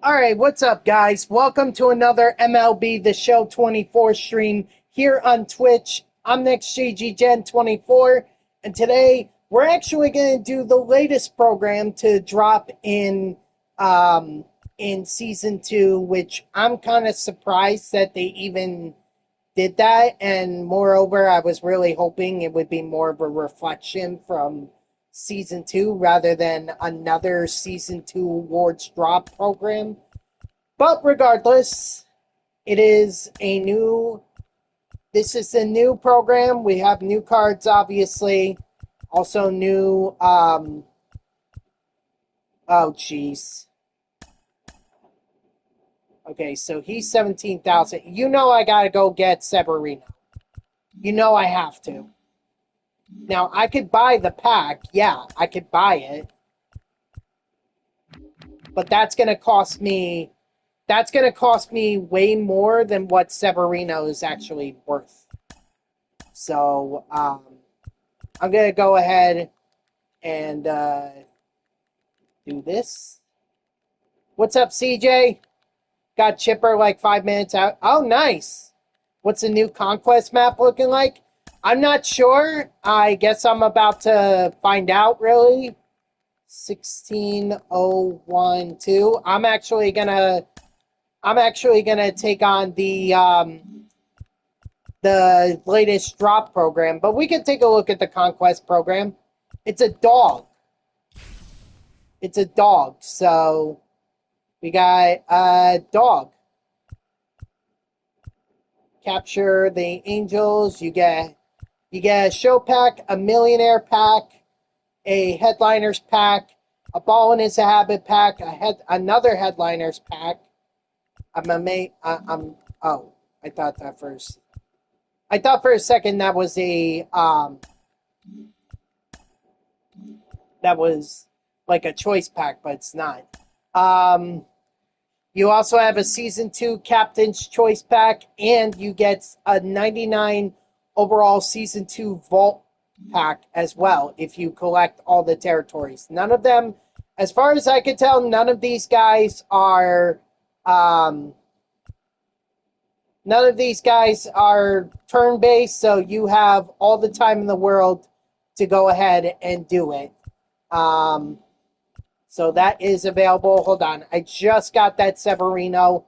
All right, what's up, guys? Welcome to another MLB The Show 24 stream here on Twitch. I'm NextGGGen24, and today we're actually going to do the latest program to drop in season 2, which I'm kind of surprised that they even did that. And moreover, I was really hoping it would be more of a reflection from season 2 rather than another season 2 awards drop program. But regardless, it is a new. This is a new program. We have new cards, obviously. Also new. Oh, jeez. Okay, so he's 17,000. You know I gotta go get Severino. You know I have to. Now I could buy the pack. Yeah, I could buy it, but that's gonna cost me. That's gonna cost me way more than what Severino is actually worth. So I'm going to go ahead and do this. What's up, CJ? Got Chipper like 5 minutes out. Oh, nice. What's the new Conquest map looking like? I'm not sure. I guess I'm about to find out, really. 16012. I'm actually gonna take on the latest drop program, but we can take a look at the Conquest program. It's a dog. It's a dog, so we got a dog. Capture the angels. You get a show pack, a millionaire pack, a headliners pack, a ball and is a habit pack, another headliners pack. Oh, I thought that first. I thought for a second that was that was like a choice pack, but it's not. You also have a Season 2 Captain's Choice Pack, and you get a 99 overall Season 2 Vault Pack as well if you collect all the territories. None of them, as far as I can tell, none of these guys are turn-based, so you have all the time in the world to go ahead and do it. So that is available. Hold on. I just got that Severino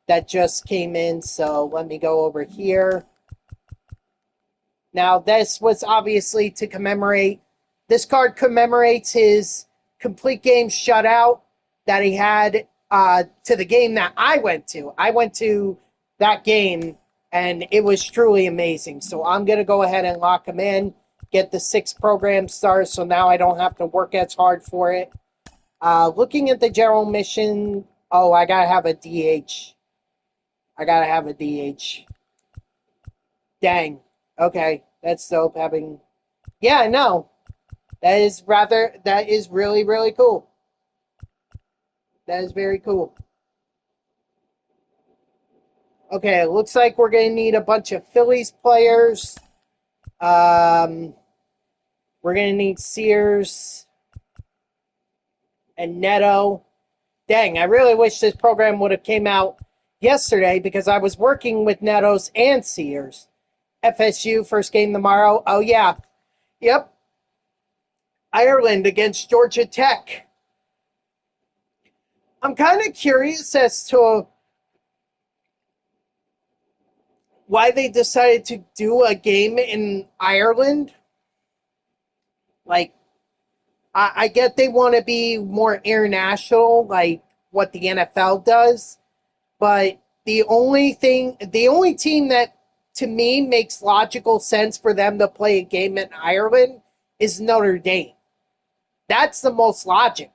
that just came in, so let me go over here. Now, this was obviously to commemorate. This card commemorates his complete game shutout that he had to the game that I went to. I went to that game, and it was truly amazing. So I'm going to go ahead and lock him in, get the 6 program stars, so now I don't have to work as hard for it. Looking at the general mission, oh, I gotta have a DH. I gotta have a DH. Dang. Okay, that's dope having... Yeah, I know. That is really, really cool. That is very cool. Okay, it looks like we're gonna need a bunch of Phillies players. We're gonna need Sears and Neto. Dang, I really wish this program would have came out yesterday because I was working with Neto's and Sears. FSU, first game tomorrow. Oh, yeah. Yep. Ireland against Georgia Tech. I'm kind of curious as to why they decided to do a game in Ireland. Like, I get they want to be more international, like what the NFL does, but the only team that to me makes logical sense for them to play a game in Ireland is Notre Dame. That's the most logical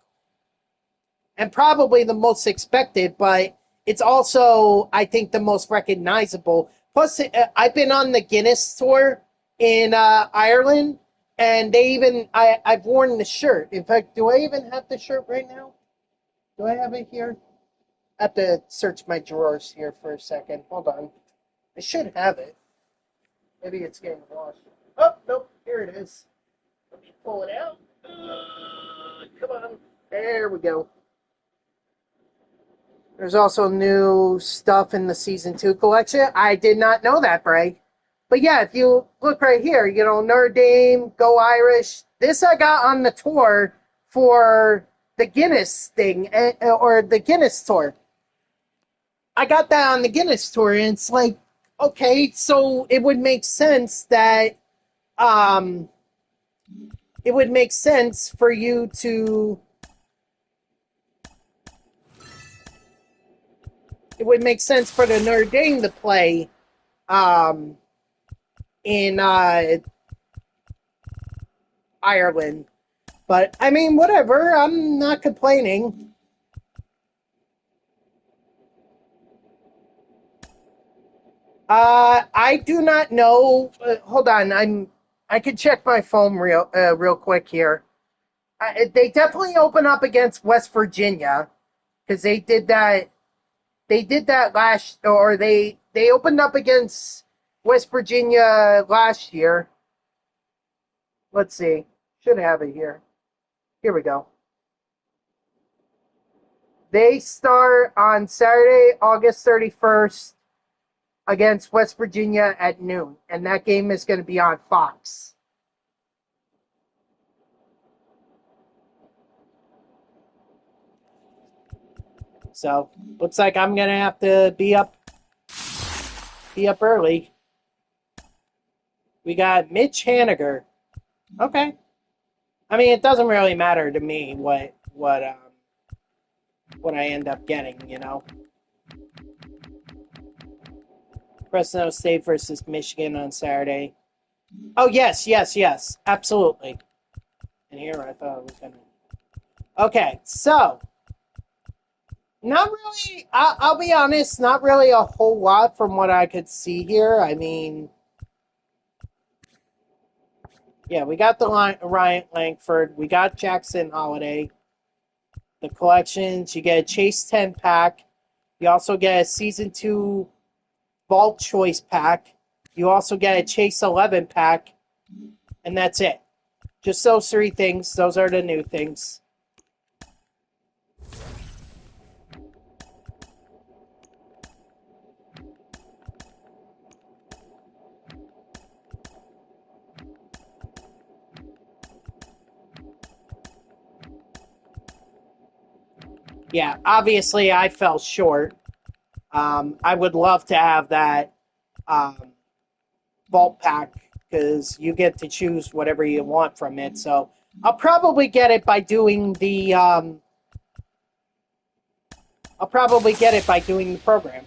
and probably the most expected, but it's also, I think, the most recognizable. Plus, I've been on the Guinness tour in Ireland, and I've worn the shirt. In fact, do I even have the shirt right now? Do I have it here? I have to search my drawers here for a second. Hold on. I should have it. Maybe it's getting lost. Oh, nope. Here it is. Let me pull it out. Come on. There we go. There's also new stuff in the Season 2 collection. I did not know that, Bray. But yeah, if you look right here, Notre Dame, Go Irish. This I got on the tour for the Guinness thing, or the Guinness tour. I got that on the Guinness tour, and it's like, okay, so it would make sense that, um, it would make sense for you to, it would make sense for the Notre Dame to play, um, in, Ireland. But, I mean, whatever, I'm not complaining. I do not know. Hold on, I can check my phone real quick here. They definitely open up against West Virginia because they did that. They did that or they opened up against West Virginia last year. Let's see. Should have it here. Here we go. They start on Saturday, August 31st against West Virginia at noon, and that game is going to be on Fox. So looks like I'm gonna have to be up early. We got Mitch Haniger. Okay. I mean, it doesn't really matter to me what I end up getting. Fresno State versus Michigan on Saturday. Oh yes, absolutely. And here I thought it was gonna. Okay, so not really. I'll be honest, not really a whole lot from what I could see here. I mean, yeah, we got the Ryan Langford, we got Jackson Holiday. The collections, you get a Chase 10 pack. You also get a Season 2 Vault Choice pack. You also get a Chase 11 pack. And that's it. Just those three things. Those are the new things. Yeah, obviously I fell short. I would love to have that Vault pack because you get to choose whatever you want from it. So I'll probably get it by doing the program.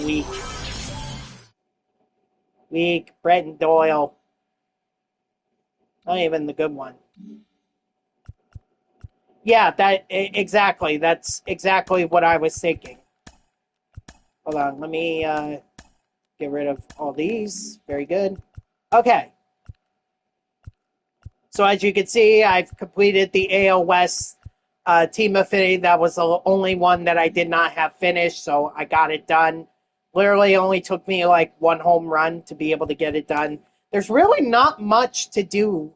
Weak. Weak. Brenton Doyle. Not even the good one. Yeah, exactly. That's exactly what I was thinking. Hold on, let me get rid of all these. Very good. Okay. So as you can see, I've completed the AL West Team Affinity. That was the only one that I did not have finished, so I got it done. Literally only took me like one home run to be able to get it done. There's really not much to do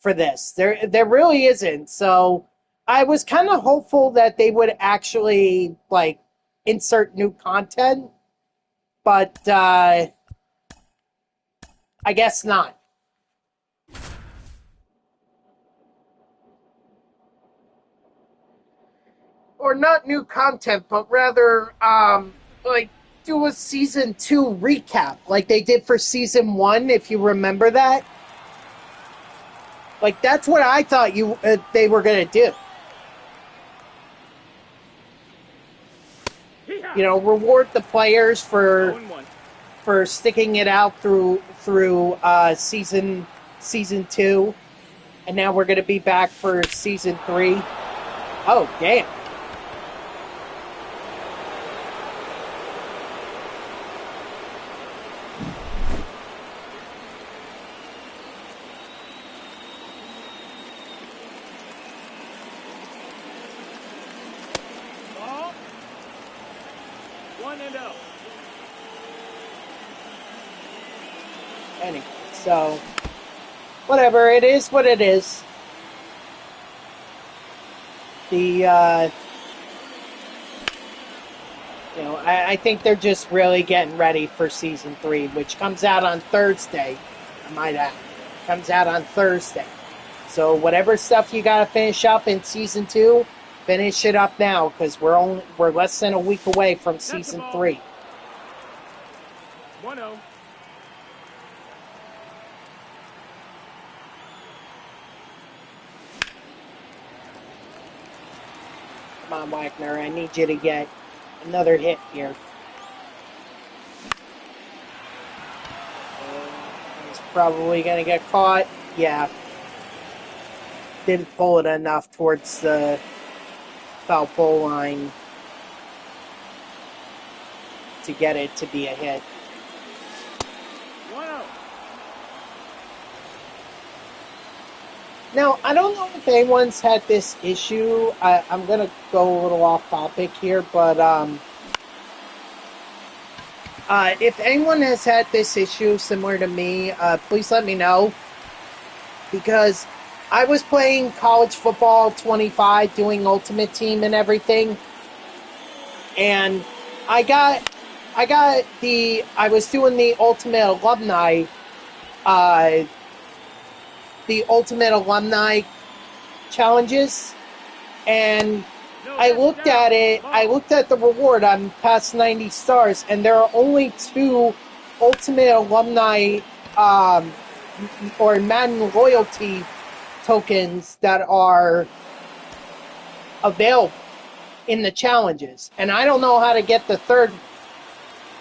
for this. There really isn't. So I was kind of hopeful that they would actually like insert new content, but I guess not. Or not new content, but rather like do a season 2 recap like they did for season 1, if you remember that. Like that's what I thought they were gonna do. Reward the players for sticking it out through season 2, and now we're gonna be back for season 3. Oh damn. Anyway, so whatever, it is what it is. The I think they're just really getting ready for season 3, which comes out on Thursday. I might add, comes out on Thursday. So whatever stuff you got to finish up in season 2, finish it up now because we're less than a week away from season 3. 1-0. Come on, Wagner. I need you to get another hit here. He's probably going to get caught. Yeah. Didn't pull it enough towards the foul pole line to get it to be a hit. 1-0. Now, I don't know if anyone's had this issue. I'm going to go a little off topic here, but if anyone has had this issue similar to me, please let me know. Because I was playing college football 25, doing Ultimate Team and everything. And I was doing the Ultimate Alumni challenges, and I looked at it. I looked at the reward. I'm past 90 stars, and there are only 2 Ultimate Alumni or Madden loyalty tokens that are available in the challenges, and I don't know how to get the third.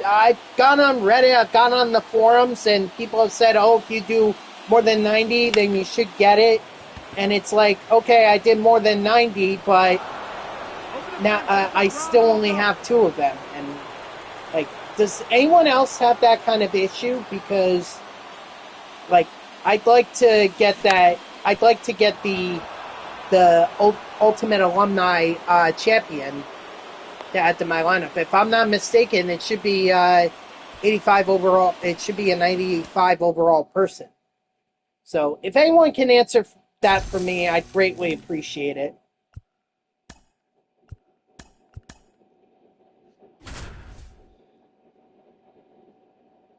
I've gone on Reddit, I've gone on the forums, and people have said, oh, if you do more than 90, then you should get it. And it's like, okay, I did more than 90, but now I still only have 2 of them. And, like, does anyone else have that kind of issue? Because, like, I'd like to get that. I'd like to get the Ultimate Alumni champion to add to my lineup. If I'm not mistaken, it should be 85 overall. It should be a 95 overall person. So if anyone can answer that for me, I'd greatly appreciate it.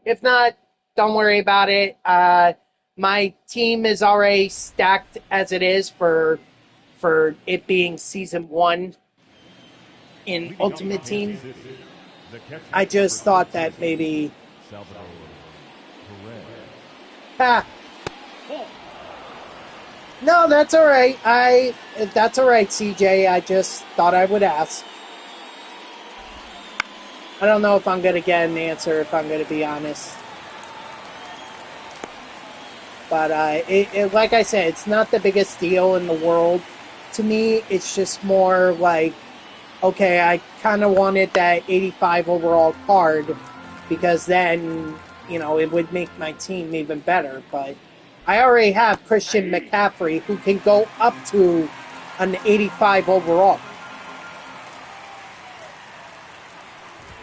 If not, don't worry about it. My team is already stacked as it is for it being season 1 in Ultimate Team. I just thought that maybe. Ha! No, that's all right. That's all right, CJ. I just thought I would ask. I don't know if I'm going to get an answer, if I'm going to be honest. But like I said, it's not the biggest deal in the world. To me, it's just more like, okay, I kind of wanted that 85 overall card because then, it would make my team even better. But I already have Christian McCaffrey who can go up to an 85 overall.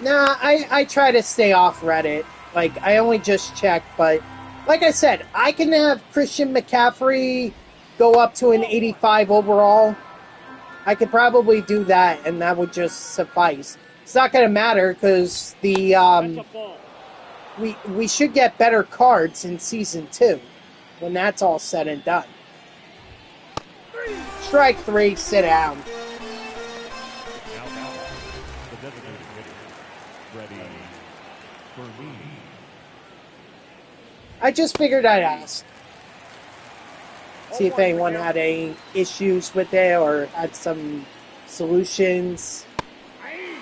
Nah, I try to stay off Reddit. Like, I only just check, but like I said, I can have Christian McCaffrey go up to an 85 overall. I could probably do that, and that would just suffice. It's not going to matter because we should get better cards in Season 2 when that's all said and done. Strike 3, sit down. I just figured I'd ask. See if anyone had any issues with it or had some solutions.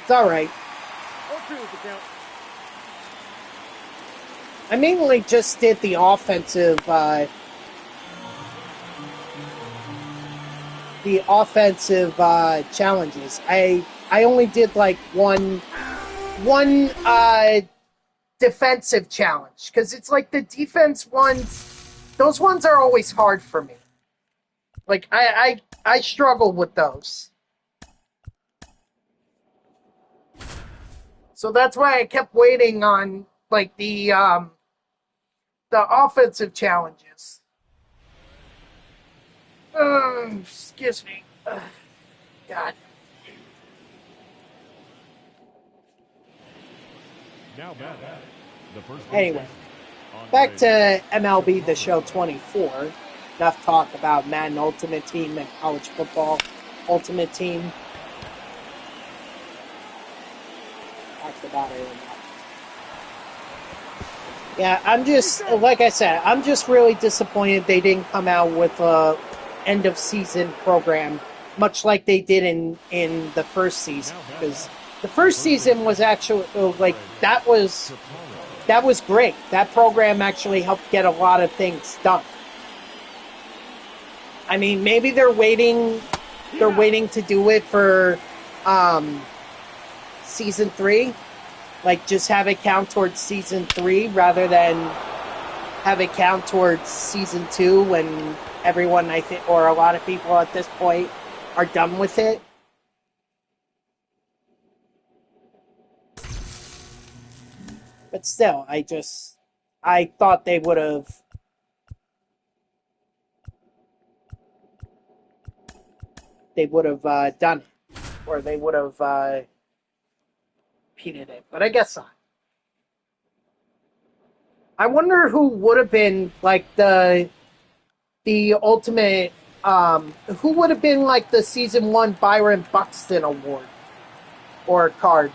It's alright. I mainly just did the offensive challenges. I only did like one defensive challenge because it's like the defense ones, those ones are always hard for me. Like I struggle with those. So that's why I kept waiting on like the offensive challenges. Excuse me. God. Now back. The first Anyway, back to MLB The Show 24. Enough talk about Madden Ultimate Team and college football Ultimate Team. Talked about it enough. Yeah, I'm just, like I said, I'm just really disappointed they didn't come out with a end of season program, much like they did in the first season. Because the first season was actually, like, that was great. That program actually helped get a lot of things done. I mean, maybe they're waiting to do it for season 3. Like, just have it count towards season 3 rather than have it count towards season 2 when everyone, I think, or a lot of people at this point are done with it. But still, I thought they would have done it, or they would have repeated it. But I guess not. I wonder who would have been like the ultimate. Who would have been like the season 1 Byron Buxton award or card,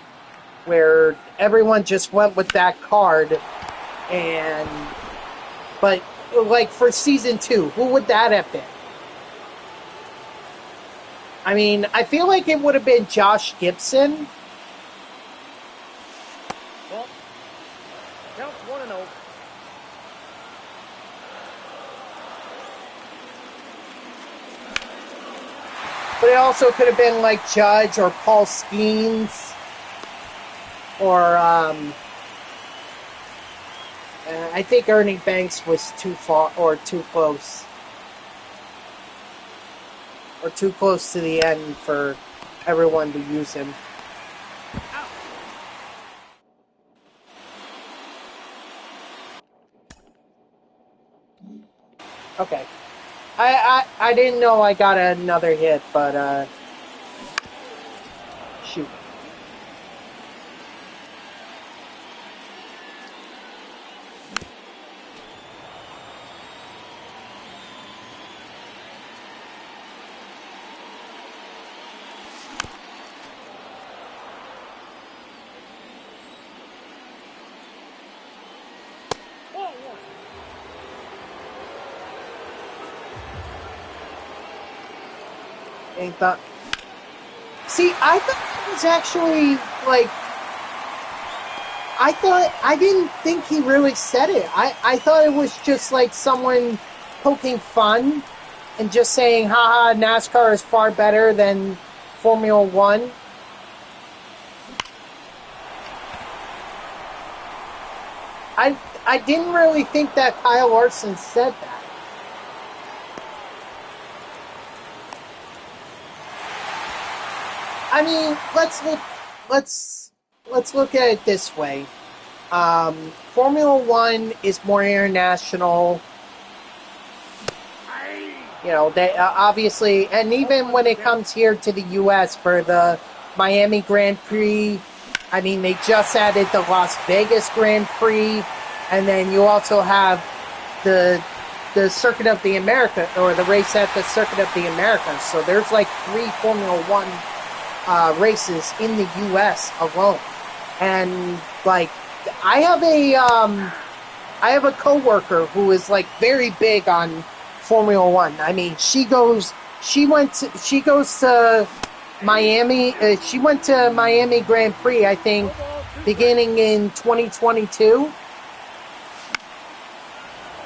where everyone just went with that card, but like for season 2, who would that have been? I mean, I feel like it would have been Josh Gibson. Well, counts 1-0. But it also could have been like Judge or Paul Skeens or I think Ernie Banks was too far or too close. Or too close to the end for everyone to use him. Okay. I didn't know I got another hit, but shoot. Ain't that? See, I thought it was actually like. I didn't think he really said it. I thought it was just like someone poking fun and just saying, haha, NASCAR is far better than Formula One. I didn't really think that Kyle Larson said that. I mean, let's look at it this way. Formula One is more international. You know, they obviously, and even when it comes here to the U.S. for the Miami Grand Prix, I mean, they just added the Las Vegas Grand Prix, and then you also have the Circuit of the America, or the race at the Circuit of the Americas. So there's like 3 Formula One races in the U.S. alone, and like I have a coworker who is like very big on Formula One. I mean, she goes to Miami. She went to Miami Grand Prix, I think, beginning in 2022.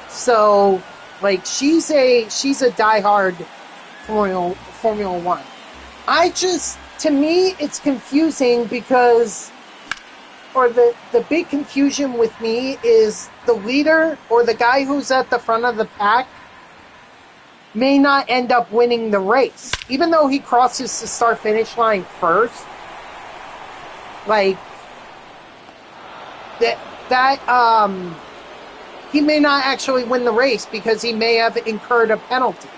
So, like, she's a diehard Formula One. To me, it's confusing because, or the big confusion with me is the leader or the guy who's at the front of the pack may not end up winning the race. Even though he crosses the start-finish line first, like, he may not actually win the race because he may have incurred a penalty.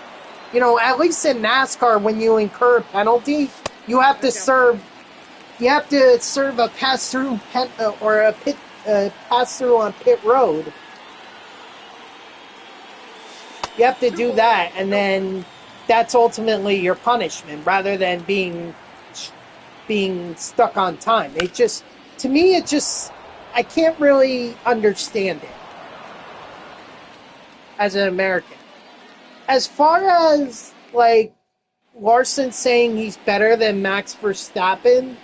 You know, at least in NASCAR, when you incur a penalty, you have to serve. You have to serve a pass through or a pit pass through on pit road. You have to do that, and then that's ultimately your punishment, rather than being stuck on time. It just, to me, I can't really understand it as an American. As far as like Larson saying he's better than Max Verstappen,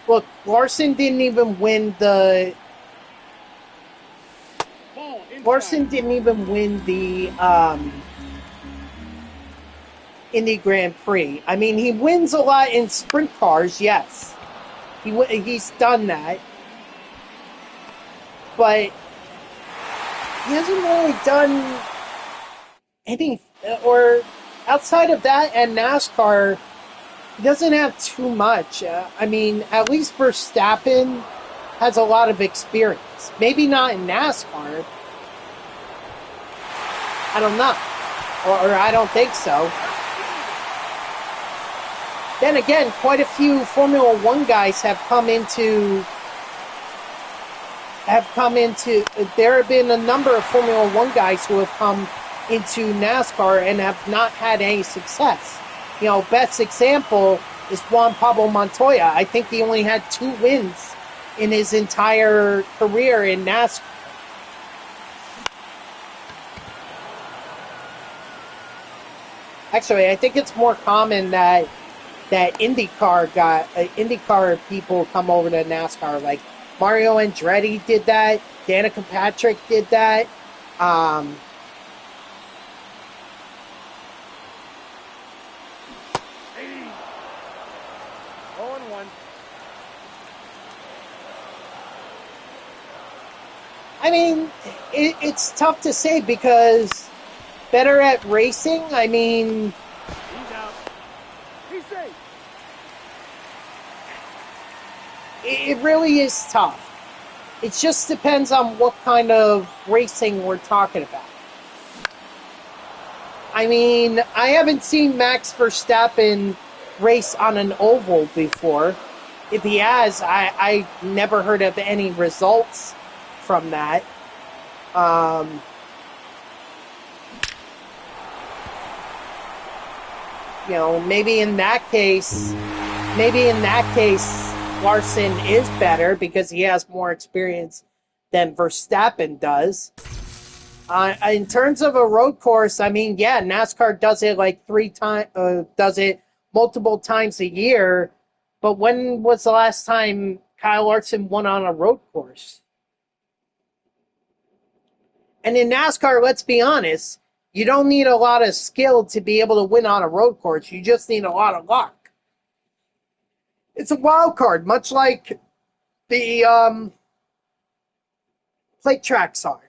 look, Larson didn't even win the. Larson didn't even win the Indy Grand Prix. I mean, he wins a lot in sprint cars, yes. He's done that. But he hasn't really done any, or outside of that and NASCAR, he doesn't have too much. I mean, at least Verstappen has a lot of experience. Maybe not in NASCAR. I don't know. Or I don't think so. Then again, quite a few Formula One guys have come into. There have been a number of Formula One guys who have come into NASCAR and have not had any success. You know, best example is Juan Pablo Montoya. I think he only had 2 wins in his entire career in NASCAR. Actually, I think it's more common that IndyCar people come over to NASCAR. Like Mario Andretti did that. Danica Patrick did that. I mean, it's tough to say because better at racing. I mean, He's out. He's safe. it really is tough. It just depends on what kind of racing we're talking about. I mean, I haven't seen Max Verstappen race on an oval before. If he has, I never heard of any results from that. You know, maybe in that case, Larson is better because he has more experience than Verstappen does. In terms of a road course, I mean, yeah, NASCAR does it like 3 times, does it multiple times a year. But when was the last time Kyle Larson won on a road course? And in NASCAR, let's be honest, you don't need a lot of skill to be able to win on a road course. You just need a lot of luck. It's a wild card, much like the plate tracks are.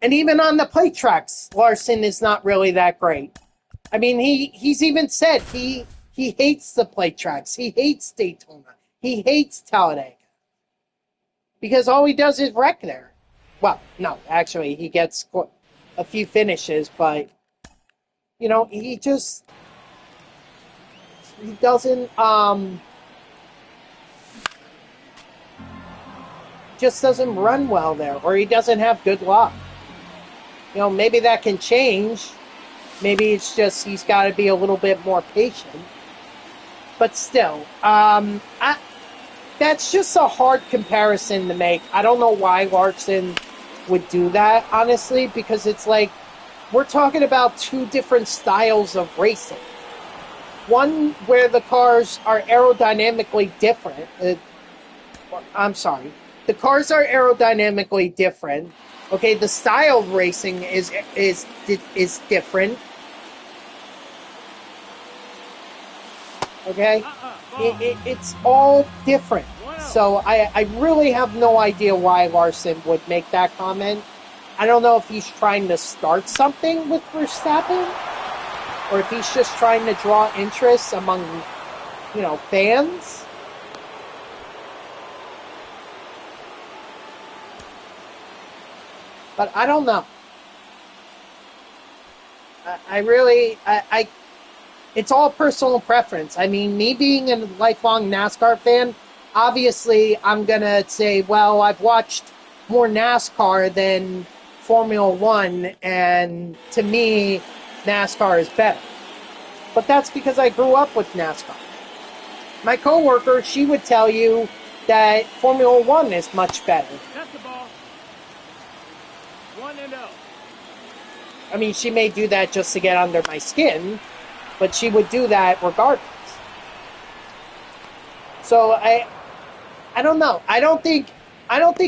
And even on the plate tracks, Larson is not really that great. I mean, he's even said he hates the plate tracks. He hates Daytona. He hates Talladega. Because all he does is wreck there. Well, no, actually, he gets a few finishes, but, you know, he doesn't, just doesn't run well there, or he doesn't have good luck. You know, maybe that can change. Maybe it's just he's got to be a little bit more patient. But still, that's just a hard comparison to make. I don't know why Larson would do that, honestly, because it's like we're talking about 2 different styles of racing. One where the cars are aerodynamically different. I'm sorry. The cars are aerodynamically different. Okay, the style of racing is different. Okay? It's all different. So I really have no idea why Larson would make that comment. I don't know if he's trying to start something with Verstappen, or if he's just trying to draw interest among, you know, fans. But I don't know. it's all personal preference. I mean, me being a lifelong NASCAR fan, obviously I'm going to say, well, I've watched more NASCAR than Formula One, and to me, NASCAR is better. But that's because I grew up with NASCAR. My coworker, she would tell you that Formula One is much better. That's the ball. 1-0. I mean, she may do that just to get under my skin, but she would do that regardless. So I don't know. I don't think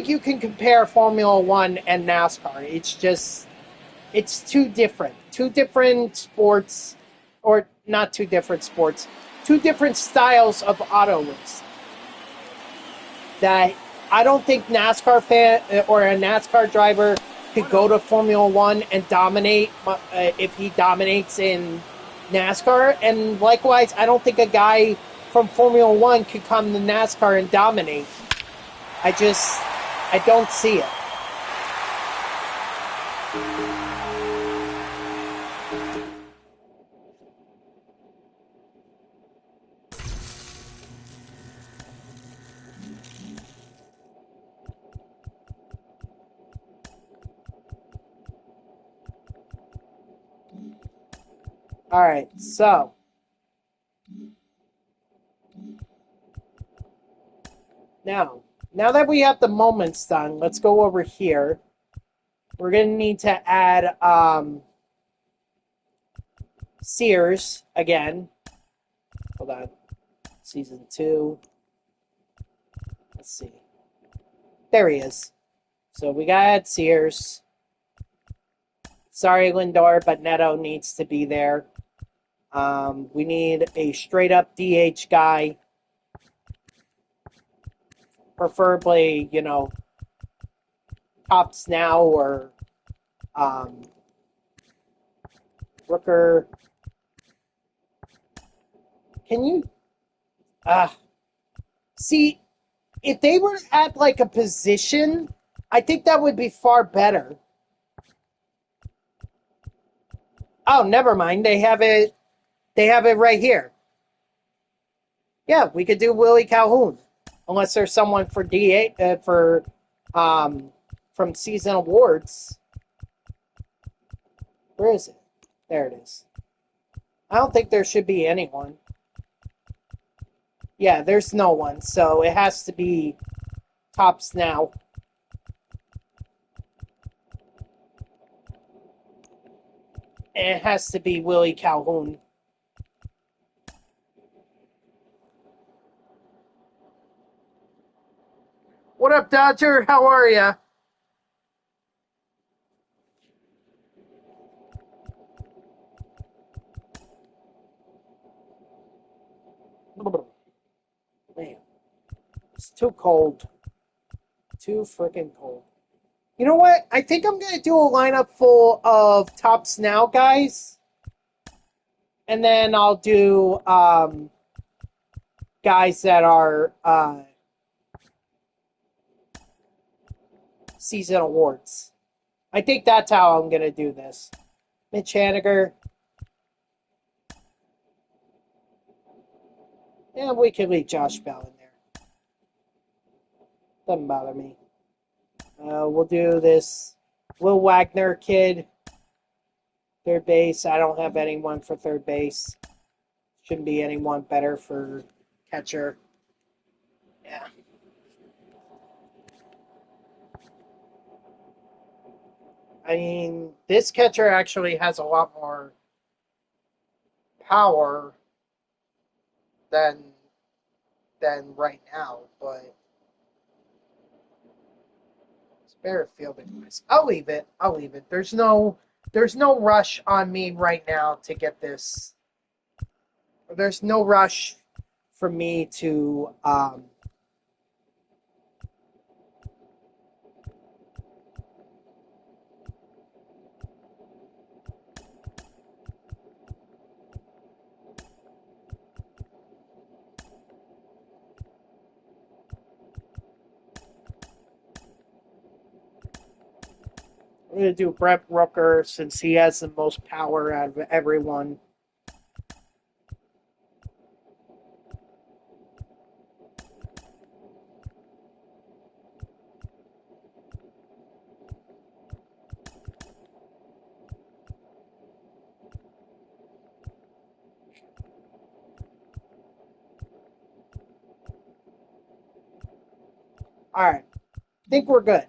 you can compare Formula One and NASCAR. It's too different. Two different sports, or not two different sports, two different styles of auto racing. That I don't think NASCAR fan or a NASCAR driver could go to Formula One and dominate if he dominates in NASCAR. And likewise, I don't think a guy from Formula One could come to NASCAR and dominate. I don't see it. All right, so now that we have the moments done, let's go over here. We're going to need to add Sears again. Hold on. Season 2. Let's see. There he is. So we got to add Sears. Sorry, Lindor, but Neto needs to be there. We need a straight-up DH guy. Preferably, Tops Now or Rooker. Can you... see, if they were at, like, a position, I think that would be far better. Oh, never mind. They have it right here. Yeah, we could do Willie Calhoun. Unless there's someone for from season awards. Where is it? There it is. I don't think there should be anyone. Yeah, there's no one, so it has to be Tops Now. And it has to be Willie Calhoun. What up, Dodger? How are ya? Man, it's too cold. Too freaking cold. You know what? I think I'm going to do a lineup full of Tops Now guys. And then I'll do guys that are season awards. I think that's how I'm going to do this. Mitch Haniger. Yeah, we can leave Josh Bell in there. Doesn't bother me. We'll do this Will Wagner kid. Third base. I don't have anyone for third base. Shouldn't be anyone better for catcher. Yeah. I mean, this catcher actually has a lot more power than right now, but it's better fielding wise. I'll leave it. There's no rush on me right now to get this. There's no rush for me to I'm going to do Brett Rooker since he has the most power out of everyone. All right. I think we're good.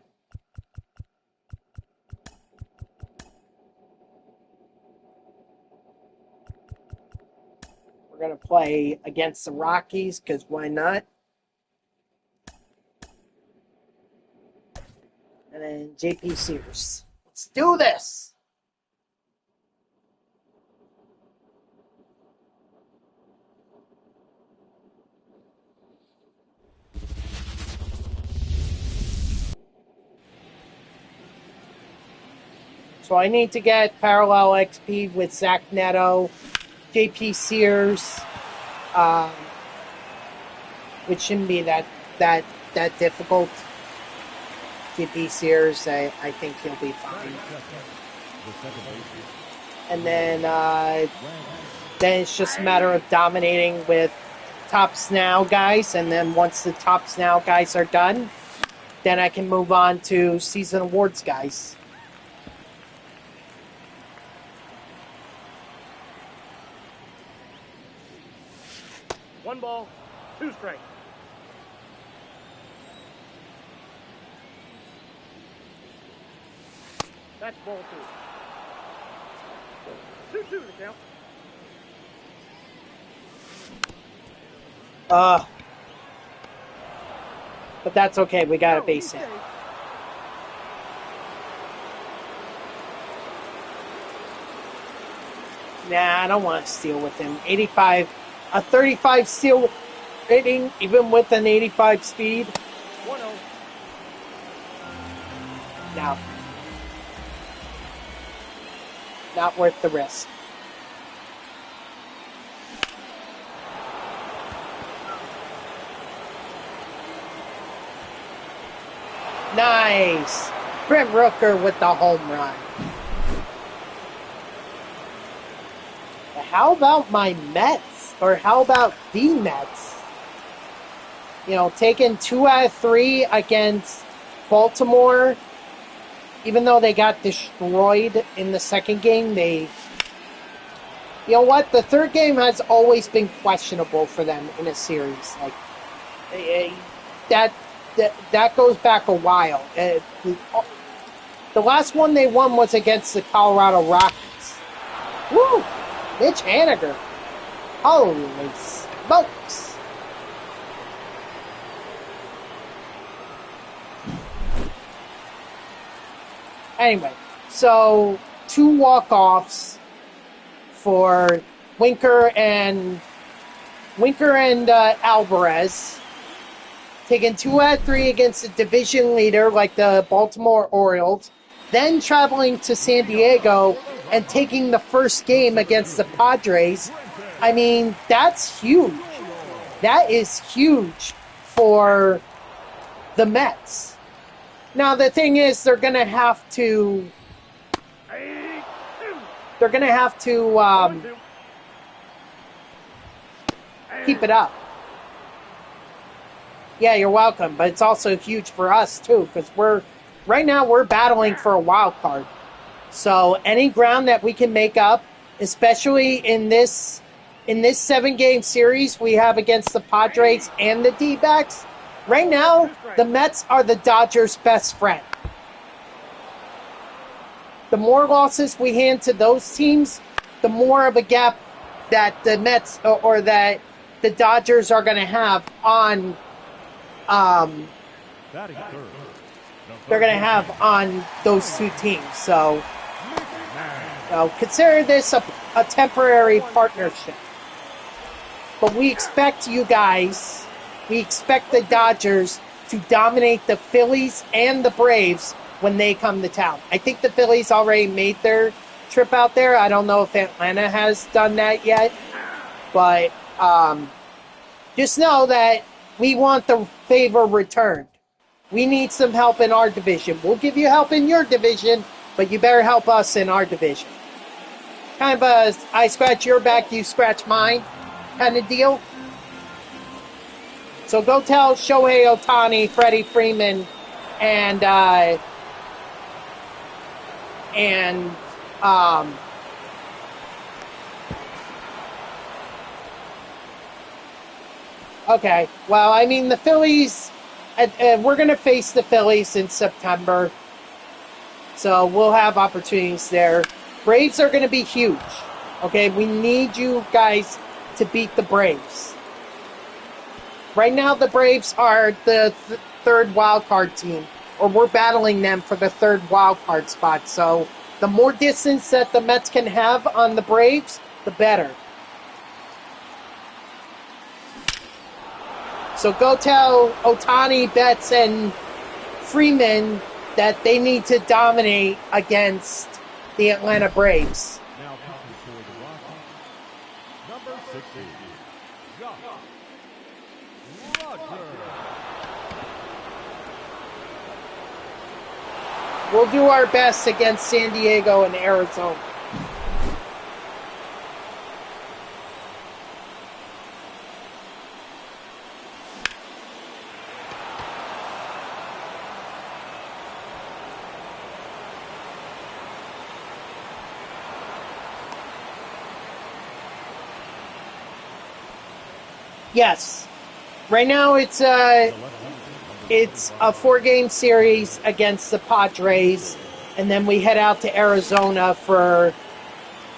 We're going to play against the Rockies because why not? And then JP Sears. Let's do this. So I need to get parallel XP with Zach Neto, JP Sears, which shouldn't be that difficult. JP Sears, I think he'll be fine. And then it's just a matter of dominating with Tops Now guys, and then once the Tops Now guys are done, then I can move on to Season Awards guys. One ball, two strikes. That's ball two. 2-2 the count. But that's okay. We got a base hit. Nah, I don't want to steal with him. 85, a 35 steal rating, even with an 85 speed. 1-0. No. Not worth the risk. Nice. Brent Rooker with the home run. How about my Mets? Or how about the Mets? You know, taking 2 out of 3 against Baltimore. Even though they got destroyed in the second game, they... You know what? The third game has always been questionable for them in a series. Like, that goes back a while. The last one they won was against the Colorado Rockies. Woo! Mitch Haniger. Holy smokes. Anyway, so 2 walk-offs for Winker and Alvarez. Taking 2 out of 3 against the division leader like the Baltimore Orioles. Then traveling to San Diego and taking the first game against the Padres. I mean, that's huge. That is huge for the Mets. Now, the thing is, they're going to have to keep it up. Yeah, you're welcome. But it's also huge for us, too, because right now we're battling for a wild card. So any ground that we can make up, especially in this 7-game series we have against the Padres and the D-backs, right now the Mets are the Dodgers' best friend. The more losses we hand to those teams, the more of a gap that the Mets or that the Dodgers are going to have on they're going to have on those two teams. So consider this a temporary partnership. But we expect you guys, we expect the Dodgers to dominate the Phillies and the Braves when they come to town. I think the Phillies already made their trip out there. I don't know if Atlanta has done that yet. But just know that we want the favor returned. We need some help in our division. We'll give you help in your division, but you better help us in our division. Kind of a I scratch your back, you scratch mine kind of deal. So go tell Shohei Ohtani, Freddie Freeman, and okay, well, I mean, the Phillies we're going to face the Phillies in September, so we'll have opportunities there. Braves are going to be huge. Okay, we need you guys to beat the Braves. Right now, the Braves are the third wild card team, or we're battling them for the third wild card spot. So the more distance that the Mets can have on the Braves, the better. So go tell Ohtani, Betts, and Freeman that they need to dominate against the Atlanta Braves. Now pitching for the Rockies, number 60, Josh Rogers. We'll do our best against San Diego and Arizona. Yes. Right now it's a 4-game series against the Padres, and then we head out to Arizona for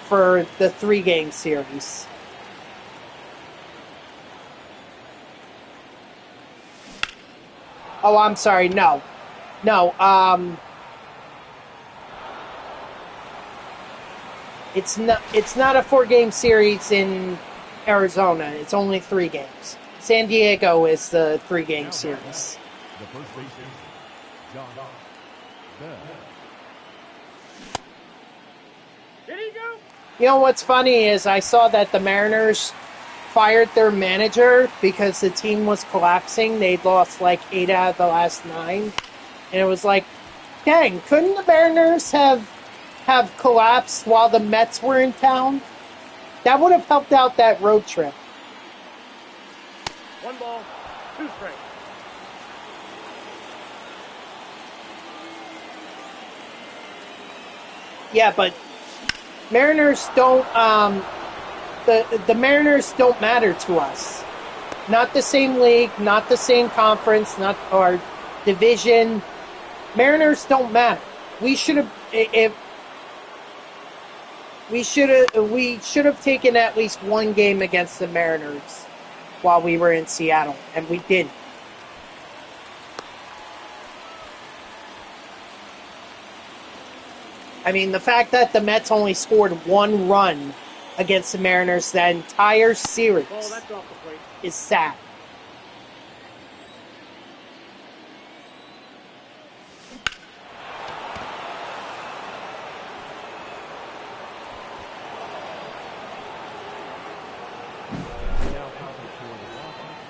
the 3-game series. Oh, I'm sorry. No. It's not a 4-game series in Arizona. It's only 3 games. San Diego is the 3-game series. The first baseman, John Bell. Did he go? You know what's funny is I saw that the Mariners fired their manager because the team was collapsing. They'd lost like 8 out of the last 9. And it was like, dang, couldn't the Mariners have collapsed while the Mets were in town? That would have helped out that road trip. 1 ball, 2 strikes. Yeah, but Mariners don't. The Mariners don't matter to us. Not the same league, not the same conference, not our division. Mariners don't matter. We should have. We should have taken at least 1 game against the Mariners while we were in Seattle, and we didn't. I mean, the fact that the Mets only scored 1 run against the Mariners the entire series Oh, that's off the plate. is sad. Now pitching for the Rockies,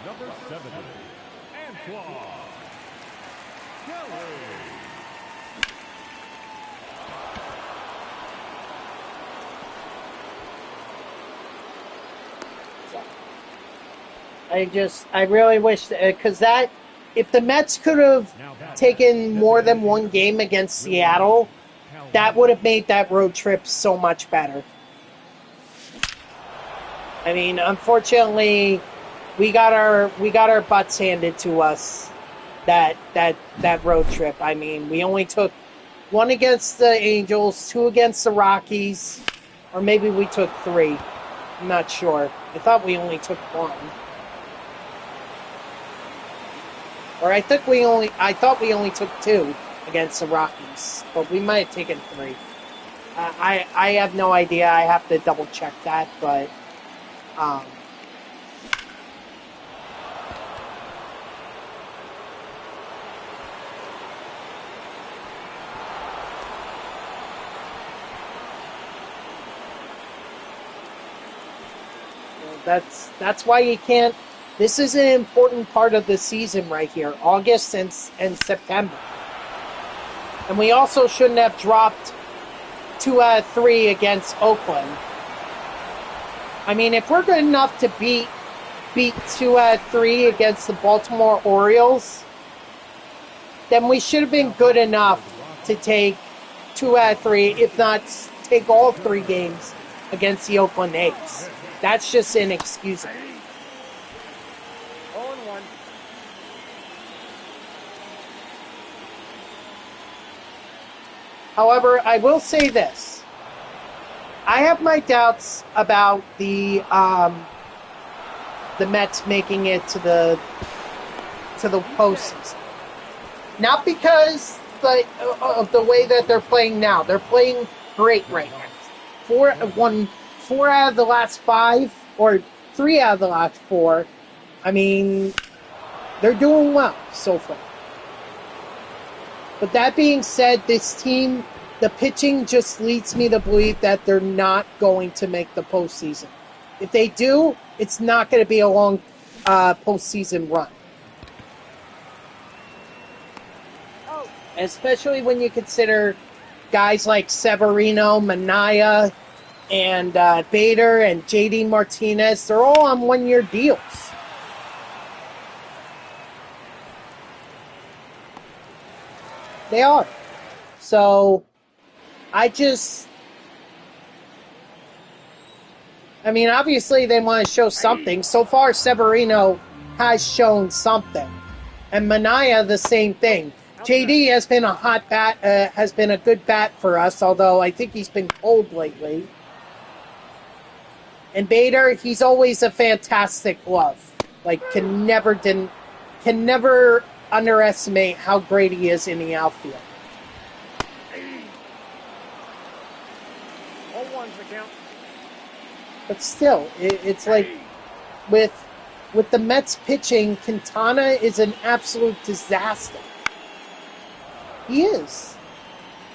number 70, Antoine Kelly. I really wish, because if the Mets could have taken more than 1 game against Seattle, that would have made that road trip so much better. I mean, unfortunately, we got our butts handed to us that road trip. I mean, we only took 1 against the Angels, 2 against the Rockies, or maybe we took 3. I'm not sure. I thought we only took 1. Or I thought we only took 2 against the Rockies, but we might have taken 3. I have no idea. I have to double check that, but that's why you can't. This is an important part of the season right here, August and September. And we also shouldn't have dropped 2 out of 3 against Oakland. I mean, if we're good enough to beat 2 out of 3 against the Baltimore Orioles, then we should have been good enough to take 2 out of 3, if not take all 3 games against the Oakland A's. That's just inexcusable. 0-1. However, I will say this. I have my doubts about the Mets making it to the postseason. Not because of the way that they're playing now. They're playing great right now. Four out of the last 5, or 3 out of the last 4. I mean, they're doing well so far. But that being said, this team, the pitching just leads me to believe that they're not going to make the postseason. If they do, it's not going to be a long postseason run. Especially when you consider guys like Severino, Manaya, and Bader, and J.D. Martinez. They're all on one-year deals. They are. So, obviously they want to show something. So far, Severino has shown something. And Manaya, the same thing. JD has been a hot bat, has been a good bat for us, although I think he's been cold lately. And Bader, he's always a fantastic glove. Like, can never underestimate how great he is in the outfield. 0-1's the count. But still, it's like with the Mets pitching, Quintana is an absolute disaster. He is.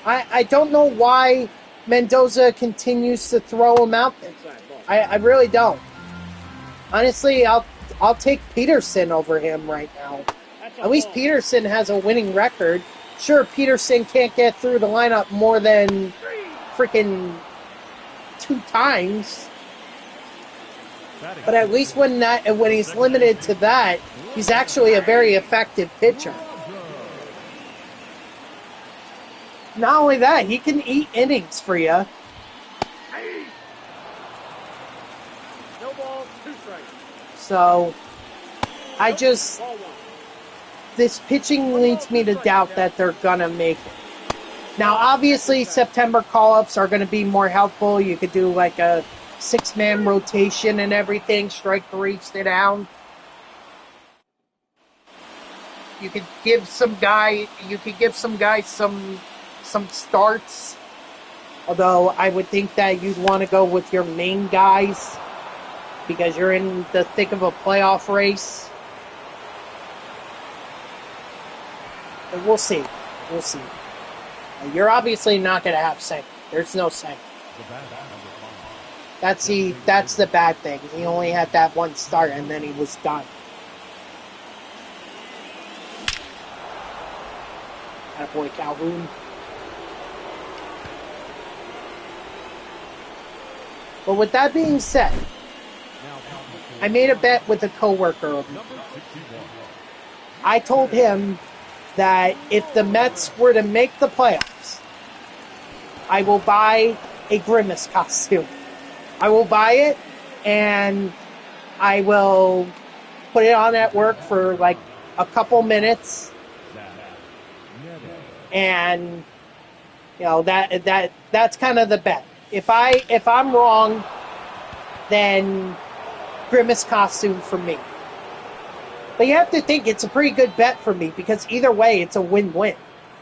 I don't know why Mendoza continues to throw him out there. I really don't. Honestly, I'll take Peterson over him right now. At least Peterson has a winning record. Sure, Peterson can't get through the lineup more than freaking 2 times. But at least when he's limited to that, he's actually a very effective pitcher. Not only that, he can eat innings for you. No ball, 2 strikes. So, this pitching leads me to doubt that they're going to make it. Now, obviously, September call-ups are going to be more helpful. You could do like a 6-man rotation and everything, strike 3, stay down. You could give some guys some starts. Although I would think that you'd want to go with your main guys because you're in the thick of a playoff race. But we'll see. We'll see. You're obviously not going to have second. There's no second. That's the bad thing. He only had that one start and then he was done. Attaboy Calhoun. But with that being said, I made a bet with a coworker of mine. I told him that if the Mets were to make the playoffs, I will buy a Grimace costume. I will buy it, and I will put it on at work for like a couple minutes, and that's kind of the bet. If I'm wrong, then Grimace costume for me. But you have to think it's a pretty good bet for me because either way, it's a win-win.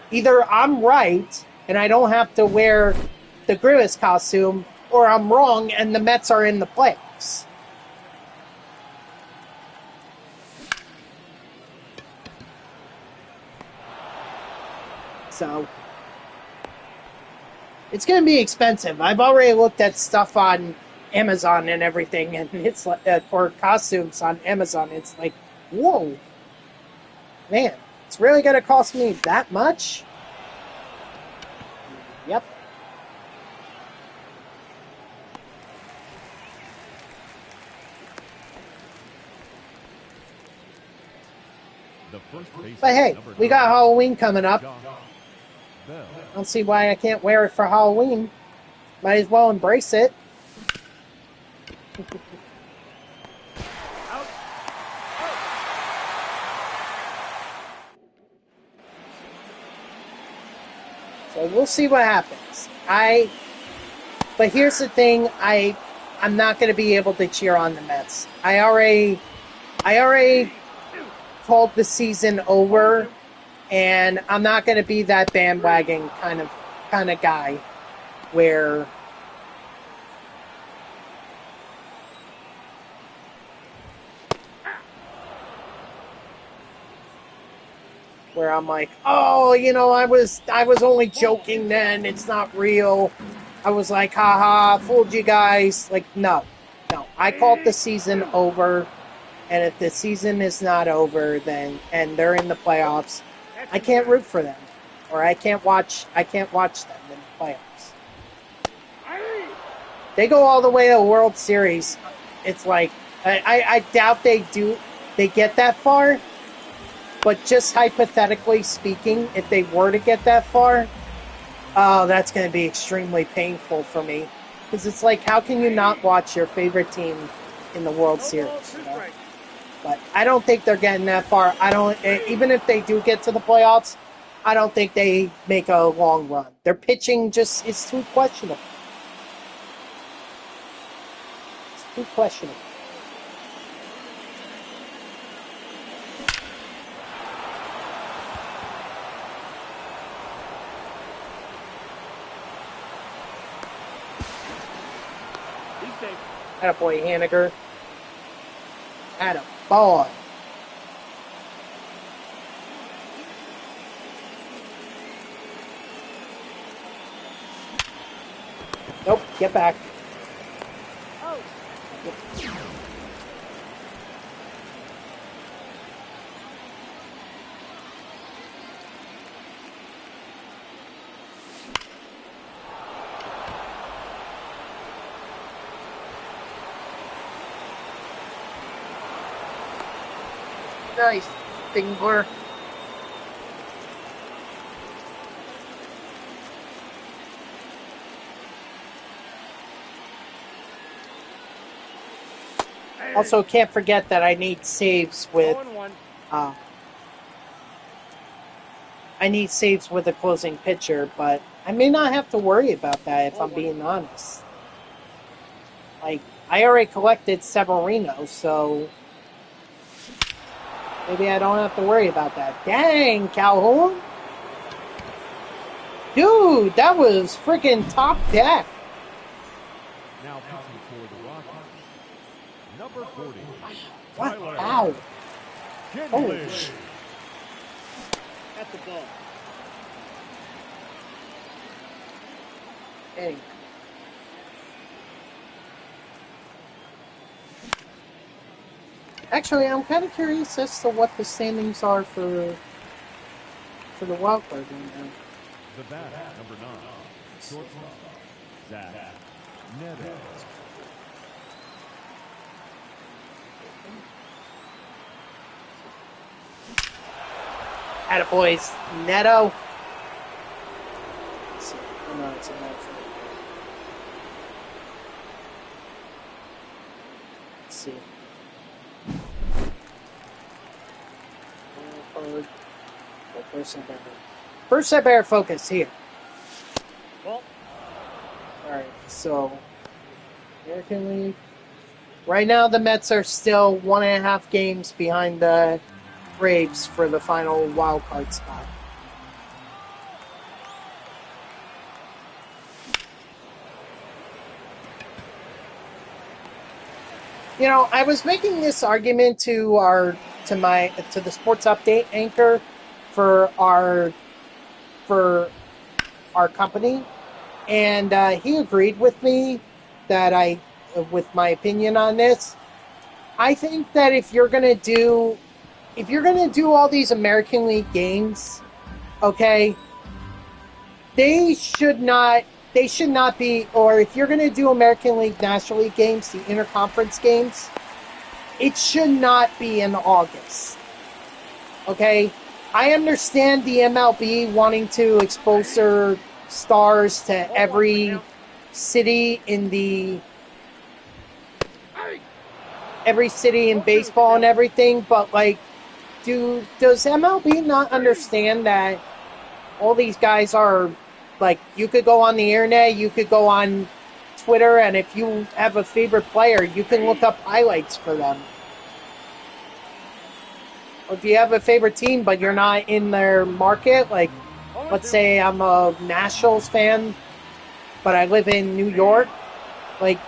Either I'm right and I don't have to wear the Grimace costume, or I'm wrong and the Mets are in the playoffs. So, it's going to be expensive. I've already looked at stuff on Amazon and everything, and it's like, for costumes on Amazon, it's like, whoa, man, it's really going to cost me that much? Yep. But hey, we got Halloween coming up. I don't see why I can't wear it for Halloween. Might as well embrace it. So we'll see what happens. But here's the thing, I'm not going to be able to cheer on the Mets. I already called the season over, and I'm not going to be that bandwagon kind of guy where I'm like, oh, I was only joking then. It's not real. I was like, haha, fooled you guys. Like, no. I called the season over, and if the season is not over, then and they're in the playoffs, I can't root for them, or I can't watch them in the playoffs. They go all the way to the World Series. It's like I doubt they get that far. But just hypothetically speaking, if they were to get that far, oh, that's going to be extremely painful for me. Because it's like, how can you not watch your favorite team in the World Series? You know? But I don't think they're getting that far. Even if they do get to the playoffs, I don't think they make a long run. Their pitching is too questionable. It's too questionable. Attaboy, Haniger. Attaboy. Nope, get back. Nice, Dingler. Also, can't forget that I need saves with I need saves with a closing pitcher, but I may not have to worry about that if I'm being honest. Like, I already collected Severino, so maybe I don't have to worry about that. Dang, Calhoun! Dude, that was freaking top deck. Now pitching for the Rockies, number 40. What? Tyler Ow. Kinley. Oh, shit. At the ball. Dang. Actually, I'm kind of curious as to what the standings are for the wild card right now. The bat, number 9. Shortstop, Zach Neto. Attaboys, Neto. Let's see. Oh, no, it's a Neto. Let's see. First, I better focus here. Well, Alright, so American League. Right now, the Mets are still 1.5 games behind the Braves for the final wild card spot. You know, I was making this argument to the sports update anchor for our company, and he agreed with me with my opinion on this. I think that if you're gonna do all these American League games, okay, they should not be, or if you're gonna do American League National League games, the interconference games, it should not be in August. Okay? I understand the MLB wanting to expose their stars to every city in baseball and everything, but like, does MLB not understand that all these guys are Like, you could go on the internet, you could go on Twitter, and if you have a favorite player, you can look up highlights for them. Or if you have a favorite team, but you're not in their market, like, let's say I'm a Nationals fan, but I live in New York, like,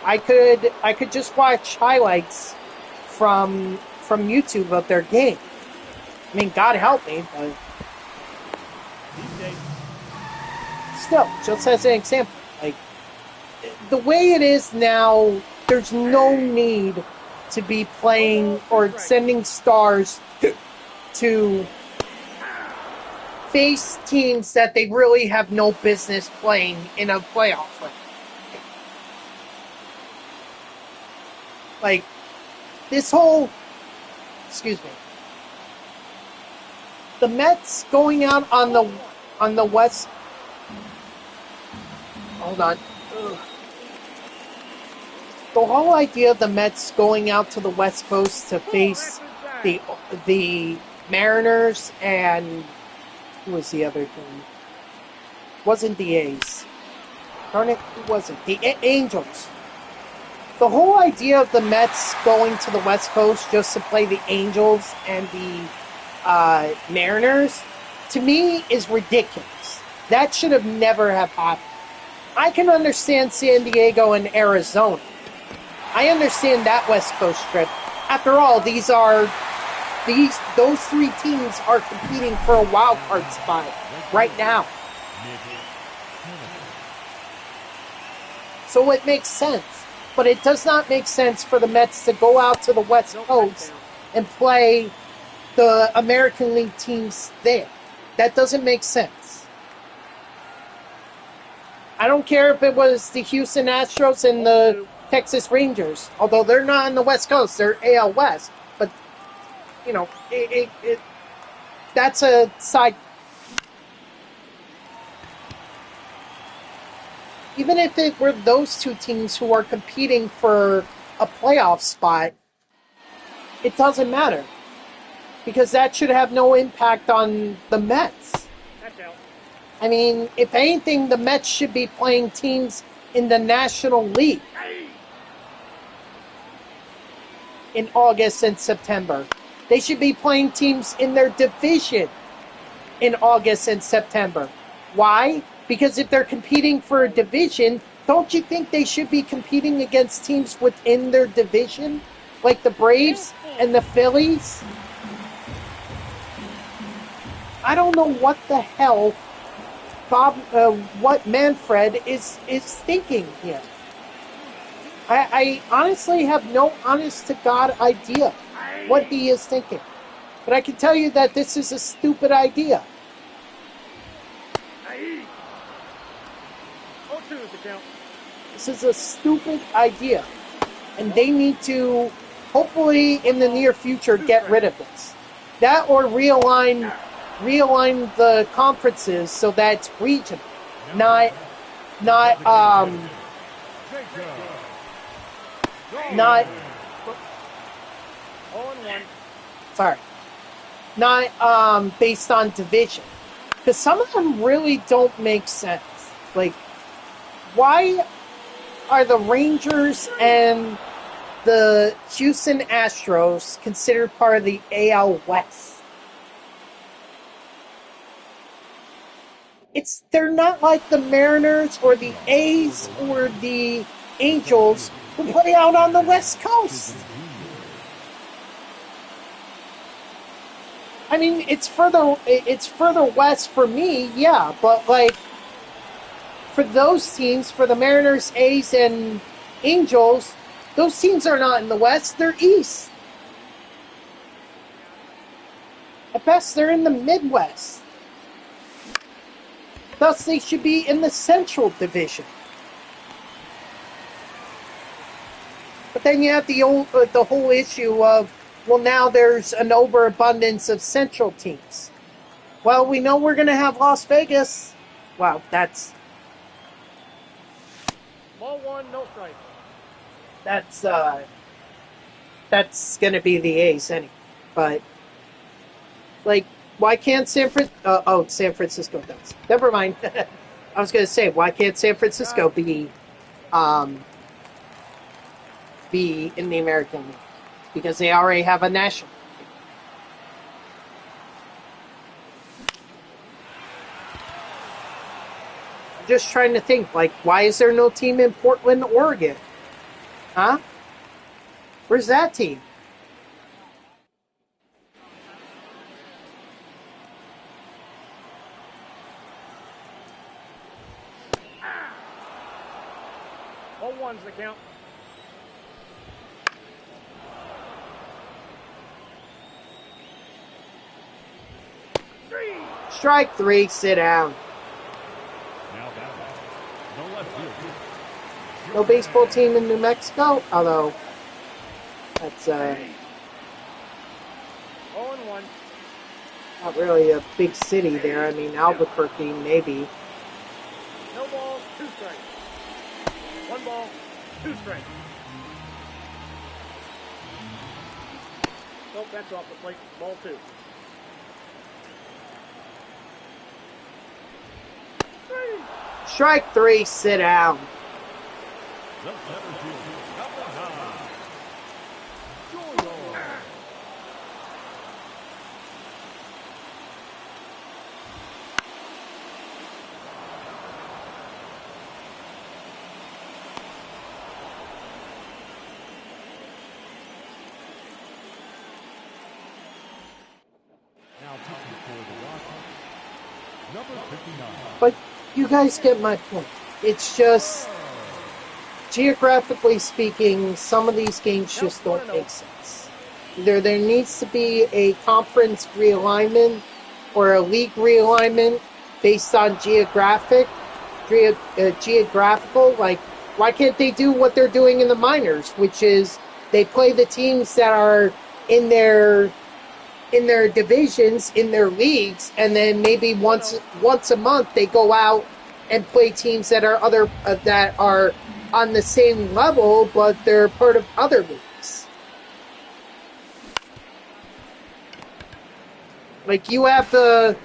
I could just watch highlights from YouTube of their game. I mean, God help me, but still, just as an example, like, the way it is now, there's no need to be playing or sending stars to face teams that they really have no business playing in a playoff. Like, this whole, excuse me, the Mets going out on the West. Hold on. Ugh. The whole idea of the Mets going out to the West Coast to face the Mariners and who was the other team? Wasn't the A's? Darn it, who was it? The Angels. The whole idea of the Mets going to the West Coast just to play the Angels and the Mariners, to me, is ridiculous. That should have never have happened. I can understand San Diego and Arizona. I understand that West Coast trip. After all, those three teams are competing for a wild card spot right now. So it makes sense. But it does not make sense for the Mets to go out to the West Coast and play the American League teams there. That doesn't make sense. I don't care if it was the Houston Astros and the Texas Rangers, although they're not on the West Coast, they're AL West. But, you know, that's a side. Even if it were those two teams who are competing for a playoff spot, it doesn't matter. Because that should have no impact on the Mets. I mean, if anything, the Mets should be playing teams in the National League in August and September. They should be playing teams in their division in August and September. Why? Because if they're competing for a division, don't you think they should be competing against teams within their division? Like the Braves and the Phillies? I don't know what the hell what Manfred is thinking here. I honestly have no honest-to-God idea what he is thinking. But I can tell you that this is a stupid idea. This is a stupid idea. And they need to, hopefully in the near future, get rid of this. That or realign the conferences so that it's regional. Not based on division. Because some of them really don't make sense. Like, why are the Rangers and the Houston Astros considered part of the AL West? They're not like the Mariners or the A's or the Angels who play out on the West Coast. I mean, it's further west for me, yeah, but like for those teams, for the Mariners, A's, and Angels, those teams are not in the West, they're East. At best, they're in the Midwest. Thus, they should be in the Central Division. But then you have the whole issue of, well, now there's an overabundance of Central teams. Well, we know we're going to have Las Vegas. Wow, that's... Ball one, no strike. That's going to be the A's anyway. But, like, Why can't San Francisco does. Never mind. I was going to say, why can't San Francisco um, be in the American League? Because they already have a national. I'm just trying to think, like, why is there no team in Portland, Oregon? Huh? Where's that team? All ones the count. Strike three, sit down. Now batting. The left field. No baseball team in New Mexico, although that's 0-1. not really a big city there. I mean, Albuquerque, maybe. No ball, 2 strikes. 1 ball, 2 strikes. Nope, that's off the plate. Ball 2. Strike three, sit down. The center field. Number 9. Doyle. Now taking for the Rockies. Number 59. But you guys get my point. It's just, geographically speaking, some of these games just don't make sense. Either there needs to be a conference realignment or a league realignment based on geographical. Like, why can't they do what they're doing in the minors, which is they play the teams that are in their divisions, in their leagues, and then maybe once a month they go out and play teams that are on the same level, but they're part of other leagues. Like you have the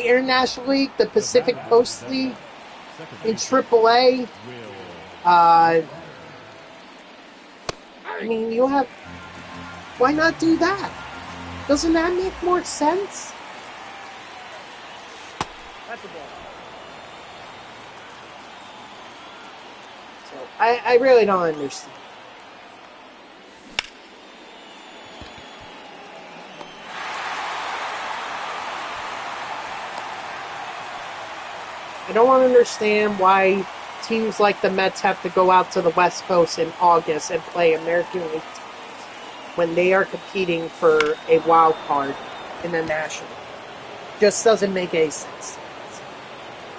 International League, the Pacific Coast League in AAA. I mean, why not do that? Doesn't that make more sense? That's a ball. So I really don't understand. I don't understand why teams like the Mets have to go out to the West Coast in August and play American League teams when they are competing for a wild card in the National. Just doesn't make any sense.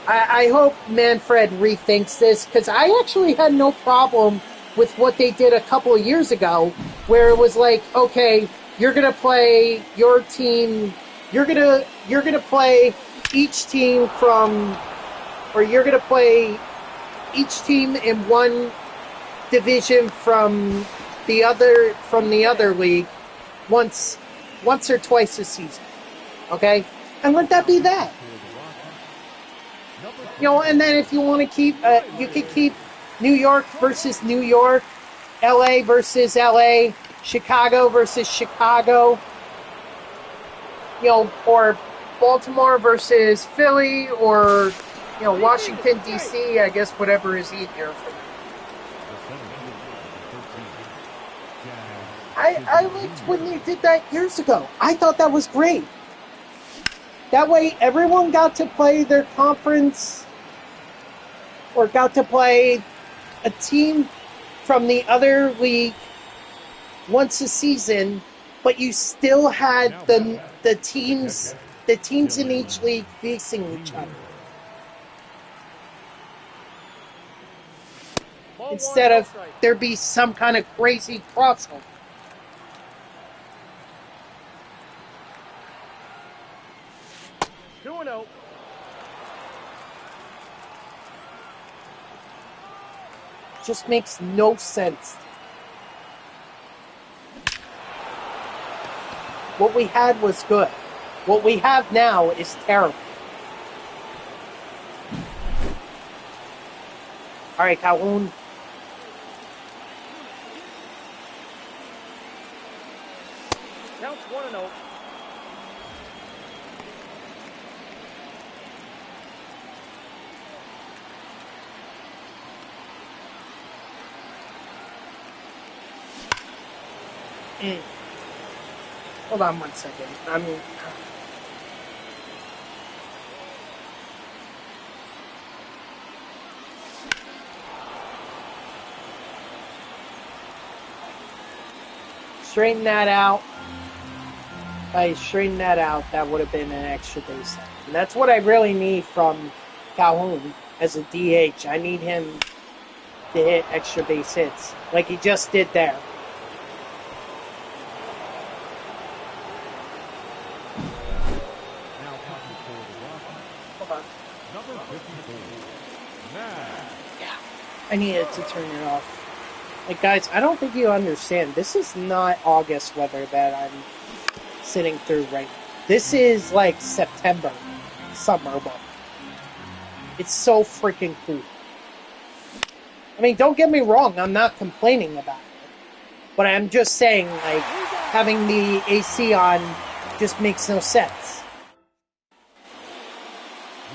I hope Manfred rethinks this, because I actually had no problem with what they did a couple of years ago, where it was like, okay, you're gonna play your team, you're gonna play each team you're gonna play each team in one division from the other league once or twice a season. Okay? And let that be that. And then if you want to keep, you could keep New York versus New York, LA versus LA, Chicago versus Chicago, or Baltimore versus Philly, or, Washington, D.C., I guess whatever is easier for them. I liked when they did that years ago. I thought that was great. That way, everyone got to play their conference, or got to play a team from the other league once a season, but you still had the teams in each league facing each other. Instead of there be some kind of crazy crossover. Just makes no sense. What we had was good. What we have now is terrible. All right, Calhoun. Counts 1-0. Hold on 1 second. Straighten that out. If I straighten that out, that would have been an extra base hit. And that's what I really need from Calhoun as a DH. I need him to hit extra base hits, like he just did there. Now punching for the Rockies. Hold on. Number 54. Matt. I needed to turn it off. Like, guys, I don't think you understand. This is not August weather that I'm sitting through right now. This is like September, summer month. It's so freaking cool. I mean, don't get me wrong, I'm not complaining about it. But I'm just saying, like, having the AC on just makes no sense.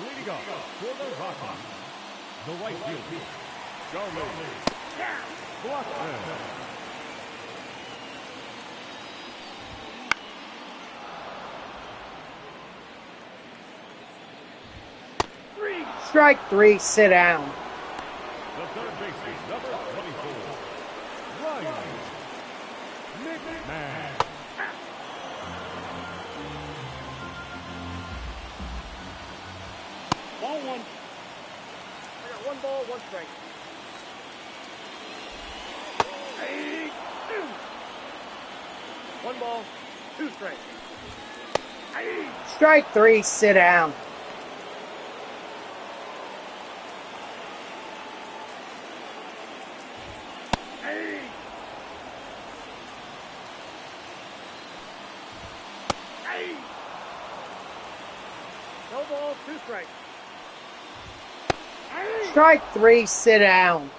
Leading off for the Rockies. The right fielder. Charlie. Blocked. Strike 3, sit down. The third baseman, number 24. Ryan. McMahon. Ball 1. I got 1 ball, 1 strike. Hey. 1 ball, 2 strikes. Hey. Strike 3, sit down. Hey. Hey. No ball, 2 strikes. Hey. Strike 3, sit down.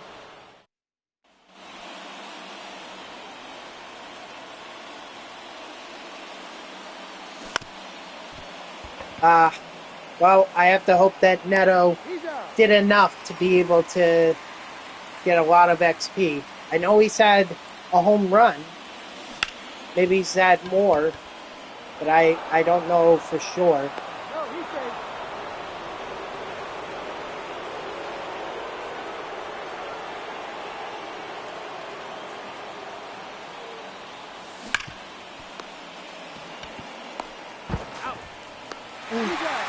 Well, I have to hope that Neto He's out. did enough to be able to get a lot of XP. I know he's had a home run. Maybe he's had more, but I don't know for sure. No, he's safe. Out. He's out.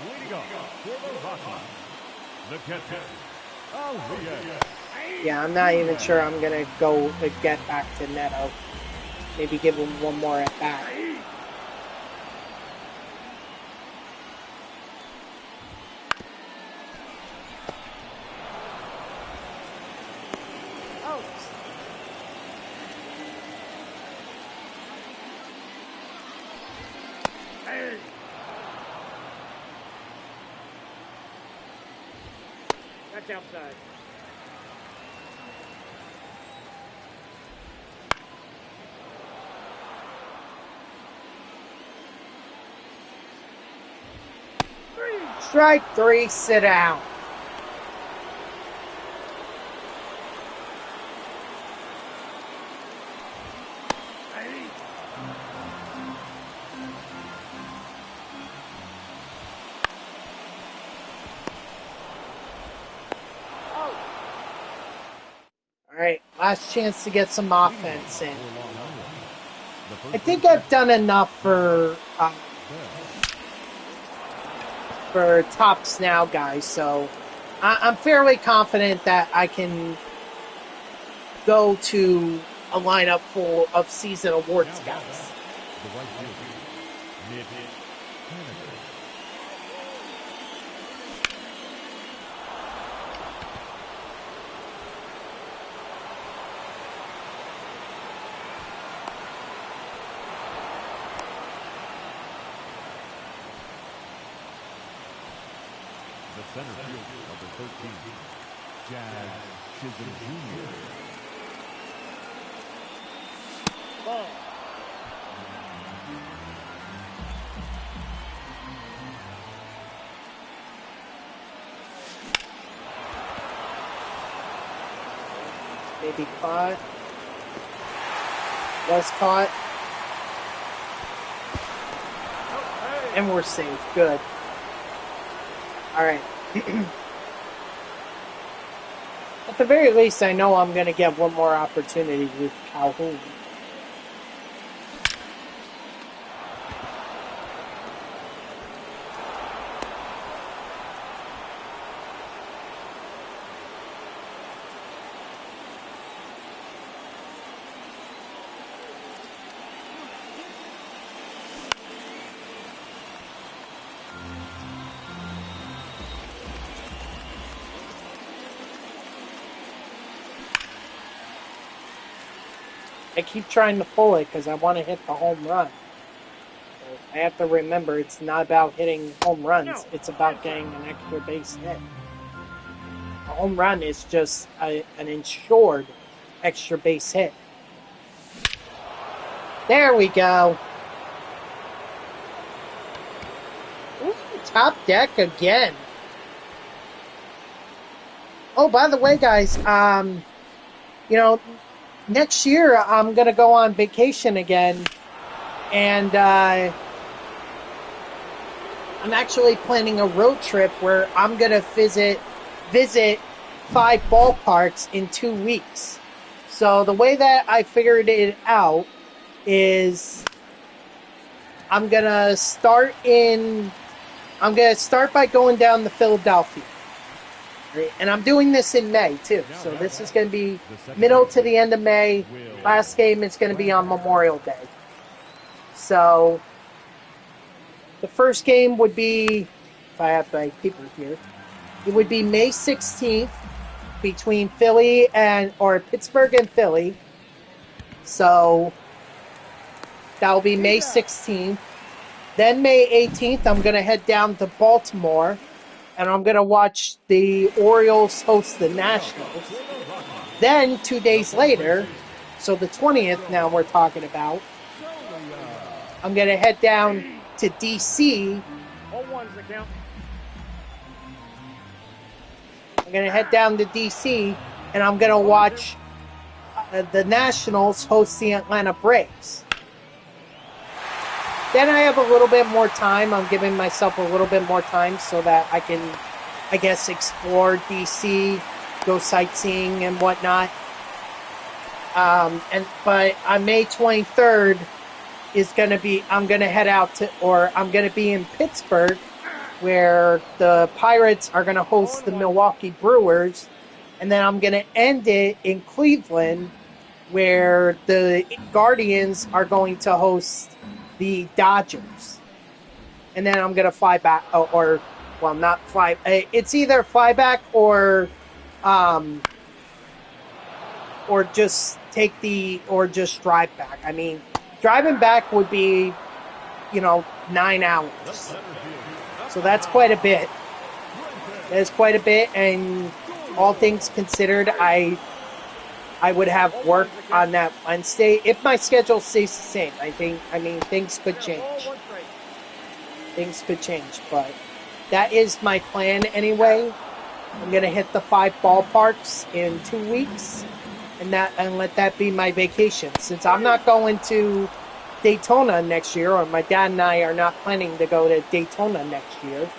Leading off for the Rockies. The catcher. Alvarez. Yeah, I'm not even sure I'm going to go to get back to Neto. Maybe give him one more at bat. Out. Hey. That's outside. Strike 3, sit down. Hey. Out. All right, last chance to get some offense in. For Long Island. The first I think I've done enough for tops now, guys. So I'm fairly confident that I can go to a lineup full of season award scouts. The right fielder. Mitch Haniger. center field, number 13, Jazz Chisholm Jr. Ball. Maybe caught. Was caught. And we're safe. Good. All right. At the very least, I know I'm going to get one more opportunity with Calhoun. I keep trying to pull it because I want to hit the home run. So I have to remember it's not about hitting home runs. It's about getting an extra base hit. A home run is just an insured extra base hit. There we go. Ooh, top deck again. Oh, by the way, guys, you know, next year I'm going to go on vacation again, and I'm actually planning a road trip where I'm going to visit 5 ballparks in 2 weeks. So the way that I figured it out is I'm going to start by going down to Philadelphia. And I'm doing this in May, too. So this is going to be middle to the end of May. Last game is going to be on Memorial Day. So the first game would be, if I have my people here, it would be May 16th between Pittsburgh and Philly. So that will be May 16th. Then May 18th, I'm going to head down to Baltimore. And I'm going to watch the Orioles host the Nationals. Then, 2 days later, so the 20th now we're talking about, I'm going to head down to D.C. I'm going to head down to D.C. and I'm going to watch the Nationals host the Atlanta Braves. Then I have a little bit more time. I'm giving myself a little bit more time so that I can, I guess, explore DC, go sightseeing and whatnot. But on May 23rd I'm going to head out to, or I'm going to be in Pittsburgh, where the Pirates are going to host the Milwaukee Brewers, and then I'm going to end it in Cleveland, where the Guardians are going to host the Dodgers. And then I'm going to fly back, not fly. It's either fly back or just just drive back. I mean, driving back would be, 9 hours. So that's quite a bit. That is quite a bit, and all things considered, I would have work on that Wednesday if my schedule stays the same. Things could change. Things could change, but that is my plan anyway. I'm gonna hit the 5 ballparks in 2 weeks, and let that be my vacation. Since I'm not going to Daytona next year, or my dad and I are not planning to go to Daytona next year.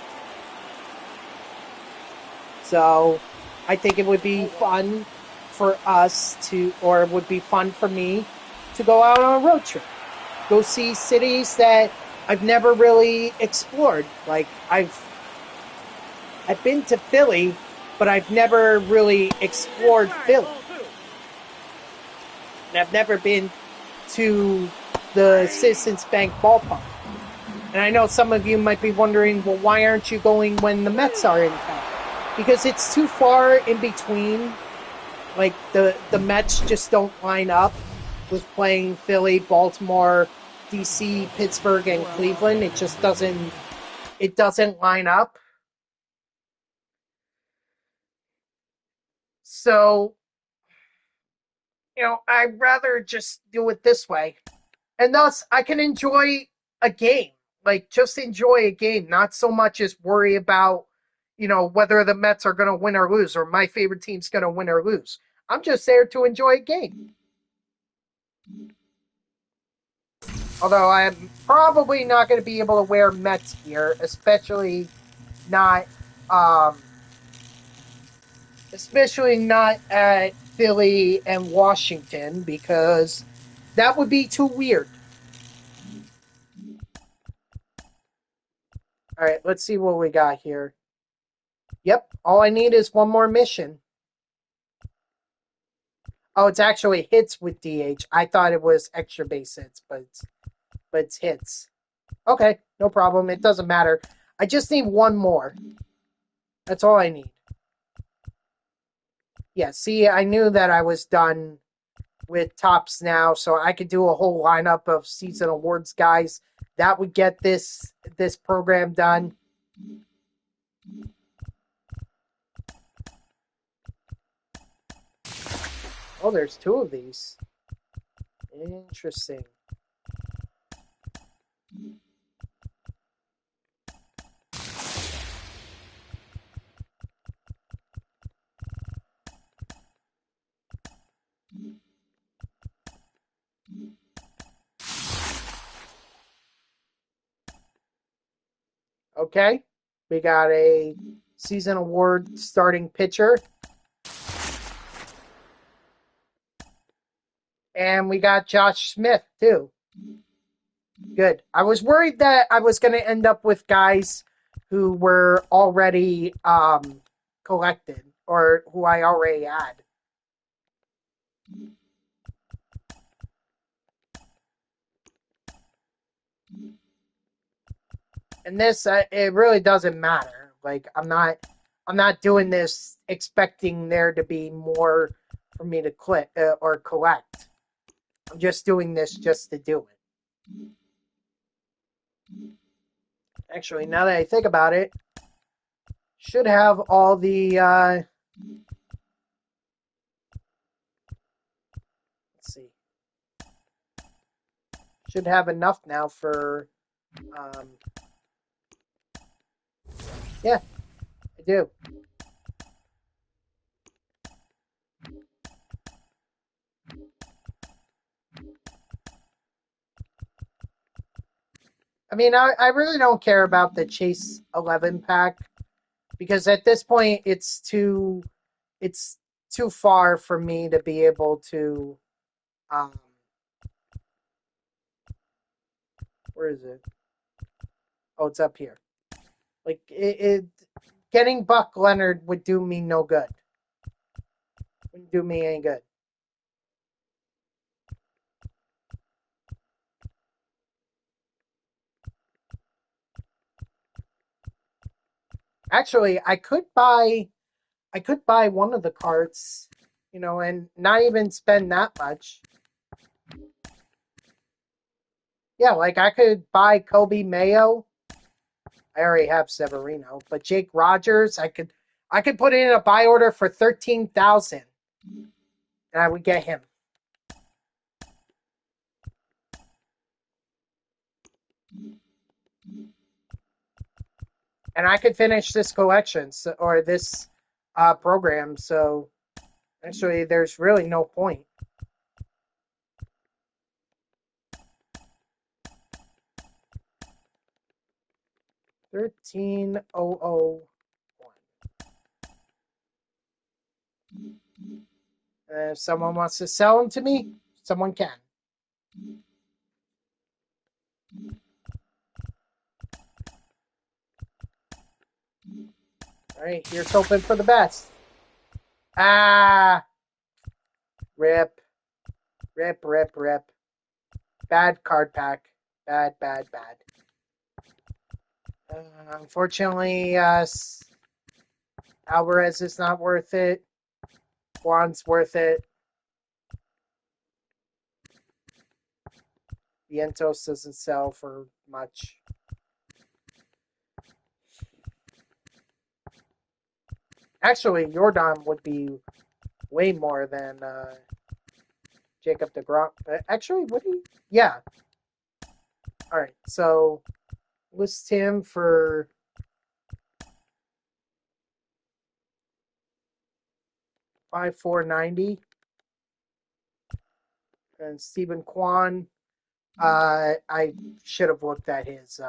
So I think it would be fun for us or it would be fun for me to go out on a road trip. Go see cities that I've never really explored. Like, I've been to Philly, but I've never really explored Philly. And I've never been to the Citizens Bank ballpark. And I know some of you might be wondering, well, why aren't you going when the Mets are in town? Because it's too far in between. Like, the Mets just don't line up with playing Philly, Baltimore, DC, Pittsburgh, and Cleveland. It just doesn't line up. So, I'd rather just do it this way. And thus, I can enjoy a game. Like, just enjoy a game, not so much as worry about, whether the Mets are going to win or lose or my favorite team's going to win or lose. I'm just there to enjoy a game. Although I'm probably not going to be able to wear Mets gear, not, um, especially not at Philly and Washington because that would be too weird. All right, let's see what we got here. Yep, all I need is one more mission. Oh, it's actually hits with DH. I thought it was extra base hits, but it's hits. Okay, no problem. It doesn't matter. I just need one more. That's all I need. Yeah, see, I knew that I was done with tops now, so I could do a whole lineup of season awards guys. That would get this program done. Oh, there's two of these. Interesting. Okay, we got a season award starting pitcher. And we got Josh Smith, too. Good. I was worried that I was going to end up with guys who were already collected or who I already had. And this, it really doesn't matter. Like, I'm not doing this expecting there to be more for me to click or collect. I'm just doing this just to do it. Actually, now that I think about it, should have all the let's see. Should have enough now for yeah, I do. I mean, I really don't care about the Chase 11 pack because at this point it's too far for me to be able to where is it? Oh, it's up here. Like it getting Buck Leonard would do me no good. Wouldn't do me any good. Actually, I could buy one of the carts, and not even spend that much. Yeah, like I could buy Kobe Mayo. I already have Severino, but Jake Rogers, I could put in a buy order for 13,000, and I would get him. And I could finish this collection or this program. So actually, there's really no point. 13001. If someone wants to sell them to me, someone can. All right, here's hoping for the best. Ah, rip, rip, rip, rip. Bad card pack. Bad, bad, bad. Unfortunately, Alvarez is not worth it. Juan's worth it. Vientos doesn't sell for much. Actually, Jordan would be way more than Jacob DeGrom. Actually, what do you? Yeah. All right. So list him for 5,490, and Stephen Kwan. I should have looked at his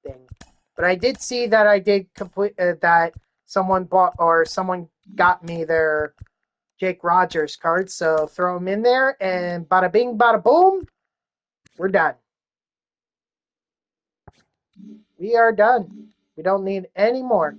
thing, but I did see that I did complete that someone bought or someone got me their Jake Rogers card. So throw him in there, and bada bing, bada boom, we're done. We are done. We don't need any more.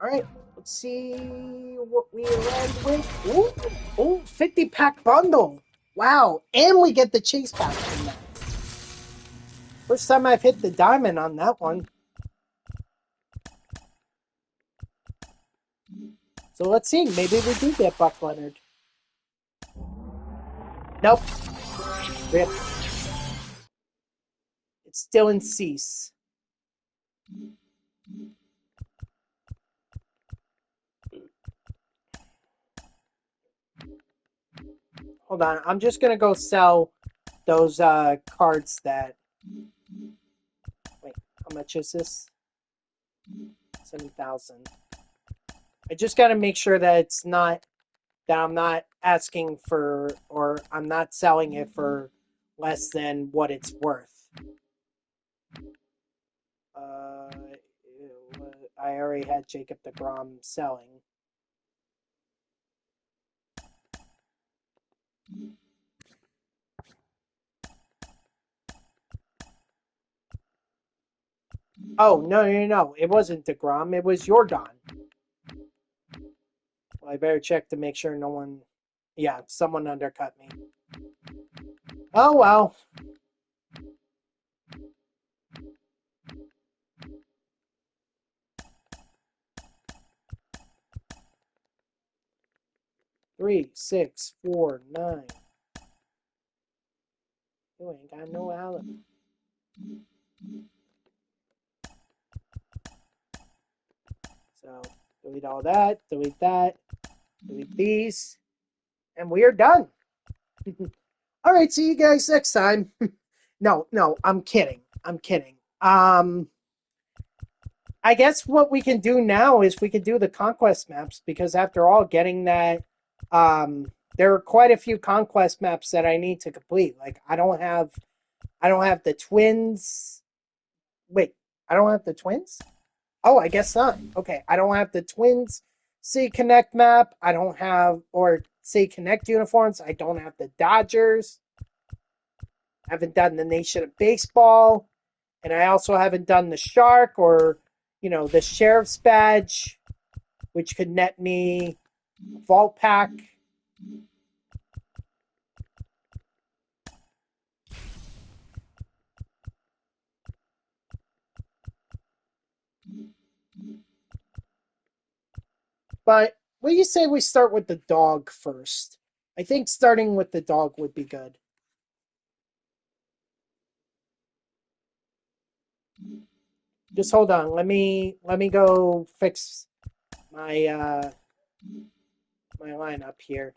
All right, let's see what we land with. Ooh, 50-pack bundle. Wow, and we get the chase pack from that. First time I've hit the diamond on that one. So let's see. Maybe we do get Buck Leonard. Nope. Rip. It's still in cease. Hold on. I'm just going to go sell those cards that... Wait, how much is this? 7,000. I just got to make sure that it's not... that I'm not asking for... or I'm not selling it for less than what it's worth. I already had Jacob DeGrom selling. Oh, no. It wasn't DeGrom. It was Jordan. Well, I better check to make sure no one... Yeah, someone undercut me. Oh, well. Three, 6, 4, 9. You ain't got no alibi. So, delete all that, delete these, and we are done. All right, see you guys next time. No, I'm kidding. I guess what we can do now is we can do the Conquest maps, because after all, getting that, there are quite a few Conquest maps that I need to complete. Like, I don't have the twins. Wait, I don't have the twins? Oh, I guess not. Okay, I don't have the twins City Connect map. I don't have, or City Connect uniforms. I don't have the Dodgers. I haven't done the Nation of Baseball. And I also haven't done the Shark or, the Sheriff's Badge, which could net me a Vault Pack. But what do you say we start with the dog first? I think starting with the dog would be good. Just hold on. Let me go fix my my lineup here.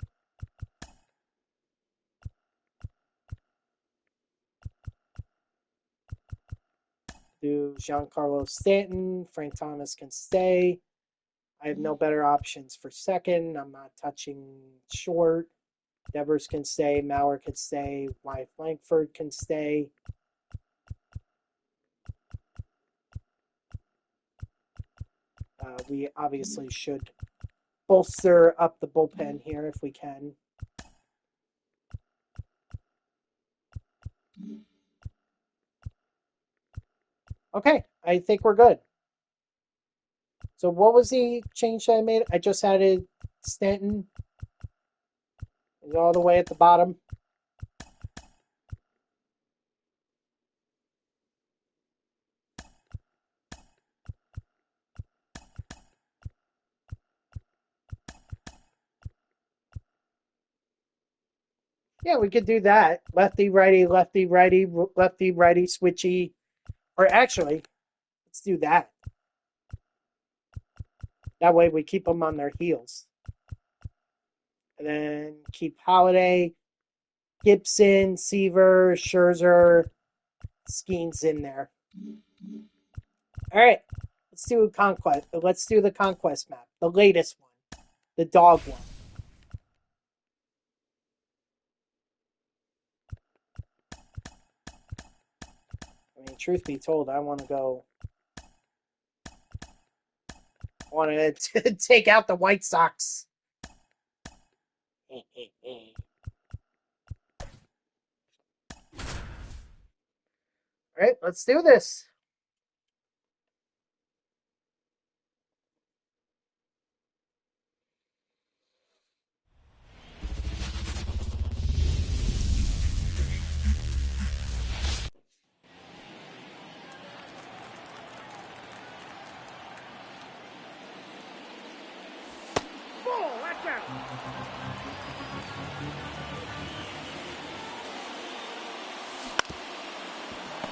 Do Giancarlo Stanton. Frank Thomas can stay. I have no better options for second. I'm not touching short. Devers can stay. Mauer can stay. Wyatt Langford can stay. We obviously should bolster up the bullpen here if we can. Okay, I think we're good. So what was the change that I made? I just added Stanton. Is all the way at the bottom. Yeah, we could do that. Lefty, righty, lefty, righty, lefty, righty, switchy. Or actually, let's do that. That way we keep them on their heels. And then keep Holiday, Gibson, Seaver, Scherzer, Skeens in there. All right, let's do a Conquest. Let's do the Conquest map, the latest one, the dog one. I mean, truth be told, I want to go. I want to take out the White Sox. All right, let's do this. Ball, that's out.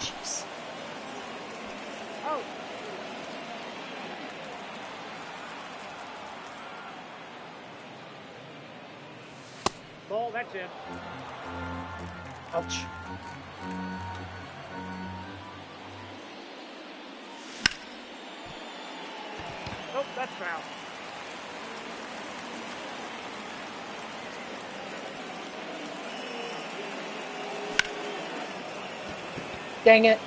Jeez. Out. Ball, that's in. Ouch. Nope, that's foul. Dang it.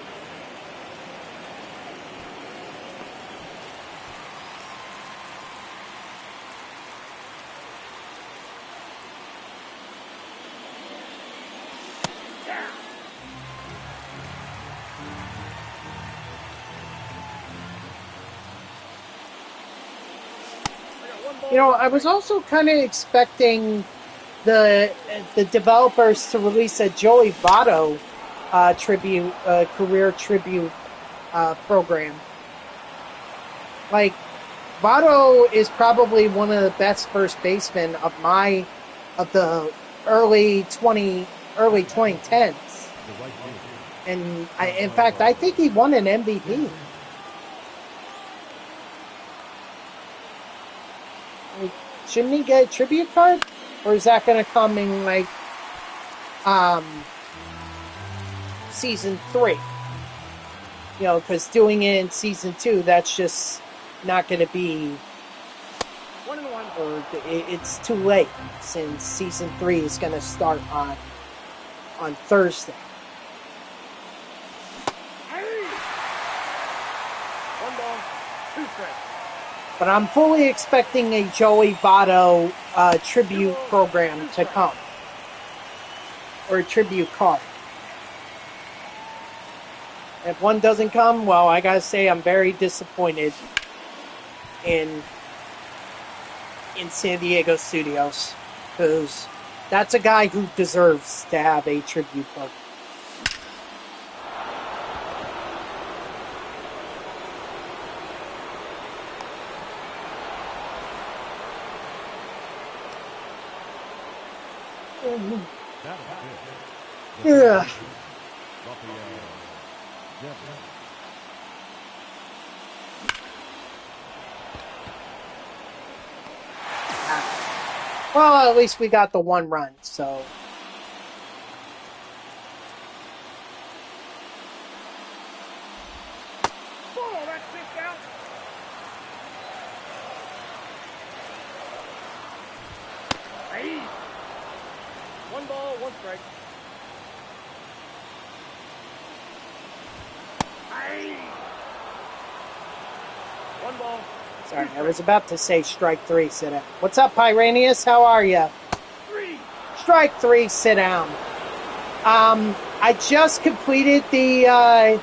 You know, I was also kind of expecting the developers to release a Joey Votto tribute, career tribute program. Like, Votto is probably one of the best first basemen of the early 2010s, and in fact, I think he won an MVP. Like, shouldn't he get a tribute card, or is that going to come in like season 3? You know, because doing it in season 2, that's just not going to be. 1-1. Or it's too late since season 3 is going to start on Thursday. Hey! 1 ball, 2 strikes. But I'm fully expecting a Joey Votto tribute program to come, or a tribute card. If one doesn't come, well, I gotta say I'm very disappointed in San Diego studios, because that's a guy who deserves to have a tribute program. Yeah. Well, at least we got the 1 run, so. Ball, that's kicked out. Hey! 1 ball, 1 strike. Hey! 1 ball. Sorry, I was about to say strike 3, sit down. What's up, Pyranius? How are you? 3. Strike 3, sit down. I just completed the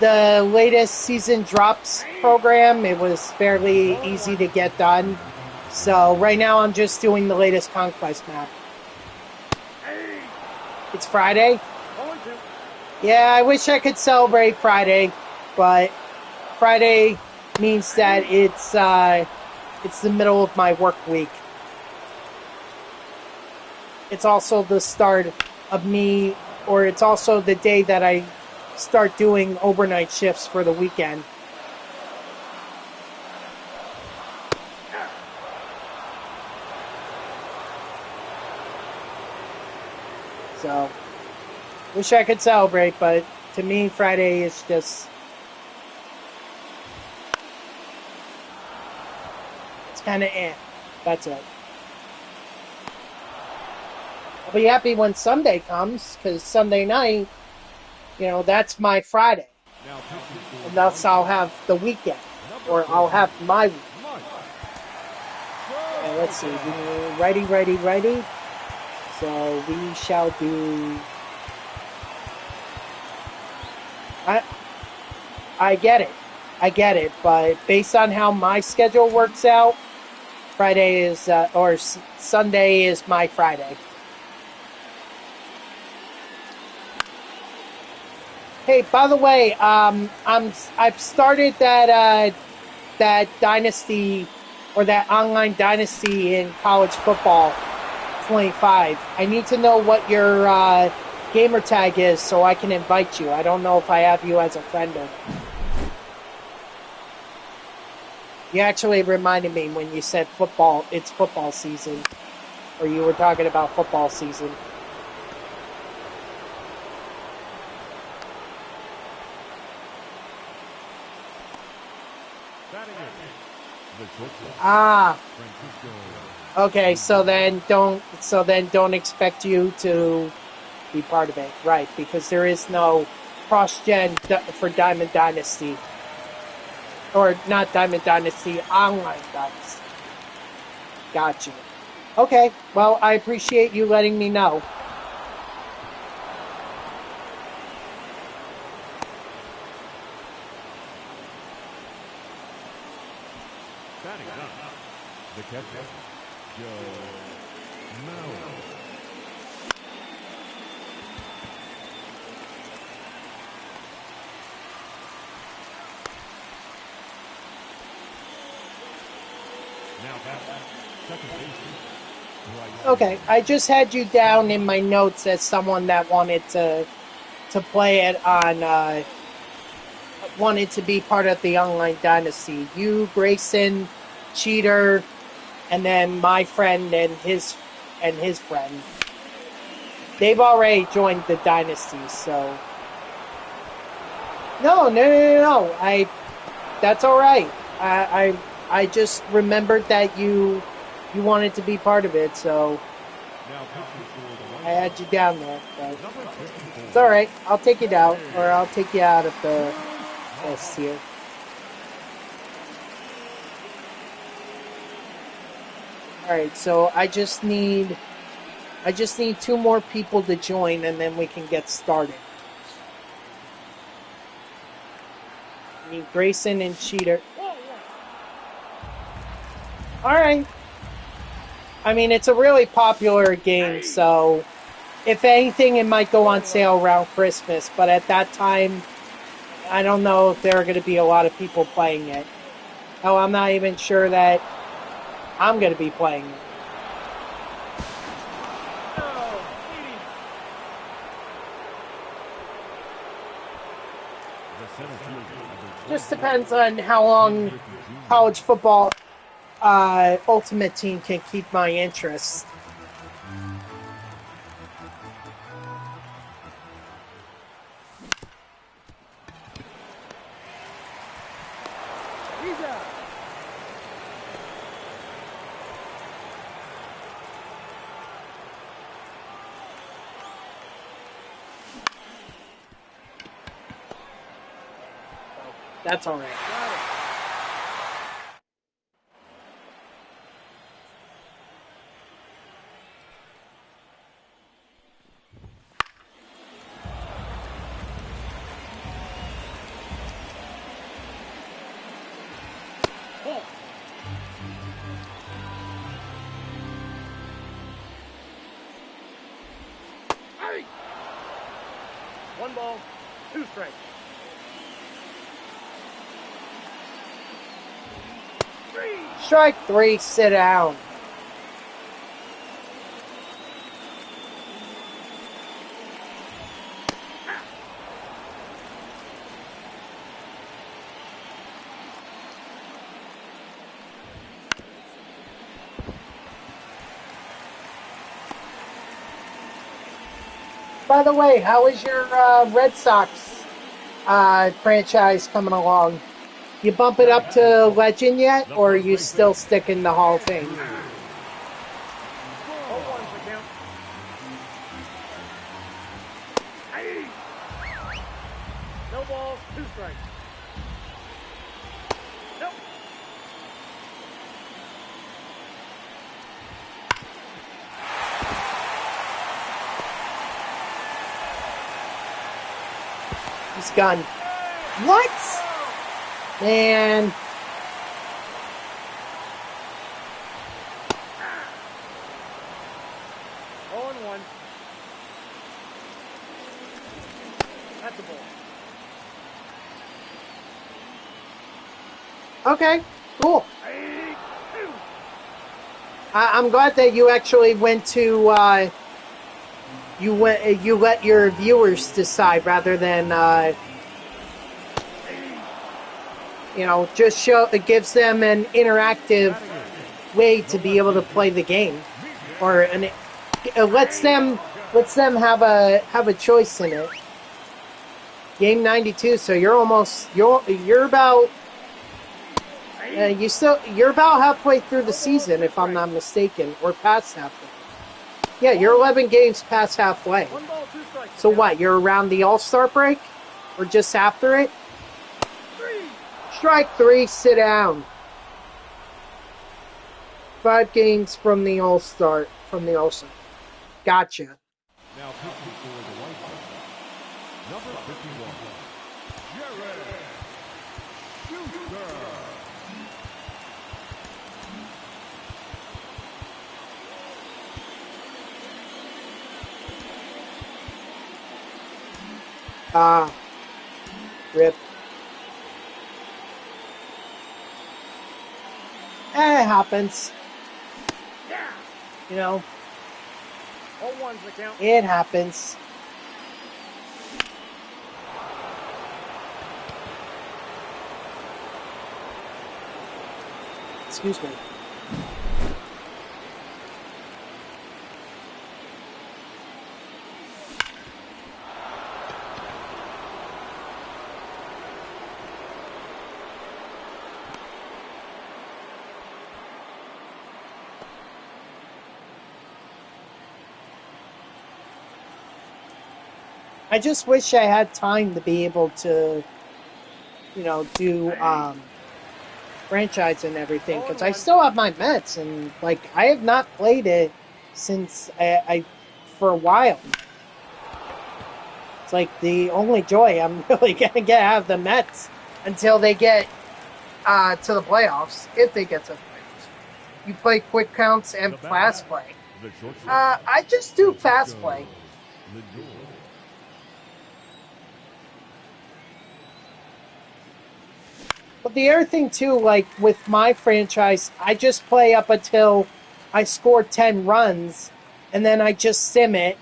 latest season drops program. It was fairly easy to get done. So right now I'm just doing the latest Conquest map. Hey! It's Friday. 0-2. Yeah, I wish I could celebrate Friday, but Friday means that it's the middle of my work week. it's also the start of me, or it's also the day that I start doing overnight shifts for the weekend. So, wish I could celebrate, but to me, Friday is just... it's kind of That's it. I'll be happy when Sunday comes, because Sunday night, that's my Friday. And thus I'll have the weekend, or I'll have my weekend. Okay, let's see. Righty. So we shall do... I get it, but based on how my schedule works out, Friday is, or Sunday is my Friday. Hey, by the way, I've started that Dynasty, or that online Dynasty in college football 25. I need to know what your gamer tag is so I can invite you. I don't know if I have you as a friend or not. You actually reminded me when you said football, it's football season, or you were talking about football season. Ah. Okay, so then don't expect you to be part of it, right? Because there is no cross-gen for Diamond Dynasty, or not Diamond Dynasty, Online Dynasty. Gotcha. Okay, well, I appreciate you letting me know. The catcher, Joe Mauer. Now second baseman. Okay, I just had you down in my notes as someone that wanted to play it on, wanted to be part of the Online Dynasty. You, Grayson, Cheater, and then my friend and his friend. They've already joined the Dynasty, so... No. That's alright. I just remembered that you wanted to be part of it, so... I had you down there, but... It's alright. I'll take you down, or I'll take you out of the list here. Alright, so I just need 2 more people to join, and then we can get started. I need Grayson and Cheater. Alright. I mean, it's a really popular game, so if anything, it might go on sale around Christmas, but at that time, I don't know if there are going to be a lot of people playing it. Oh, I'm not even sure that I'm going to be playing it. Just depends on how long college football Ultimate Team can keep my interest. That's all right. One ball, 2 strikes. Strike 3, sit down. By the way, how is your Red Sox franchise coming along? You bump it up to legend yet, or are you still sticking to Hall of Fame? 0-1's the count. Hey! No balls, 2 strikes. Nope. He's gone. What? Man. That's a ball. Okay, cool. I'm glad that you actually went to you let your viewers decide rather than just show. It gives them an interactive way to be able to play the game, or it lets them have a choice in it. Game 92, so you're about you're about halfway through the season, if I'm not mistaken, or past halfway. Yeah, you're 11 games past halfway. So what? You're around the All-Star break, or just after it? Strike 3, sit down. 5 games from the All-Star. Gotcha. Now pitching for the White Sox, number 51, Jared Schuster. Rip. It happens. You know, 0-1's the count. it happens. Excuse me. I just wish I had time to be able to, do franchise and everything, because I still have my Mets, and I have not played it since I for a while. It's like the only joy I'm really gonna get out of the Mets until they get to the playoffs, if they get to the playoffs. You play quick counts and fast play. I just do fast play. But the other thing, too, with my franchise, I just play up until I score 10 runs, and then I just sim it,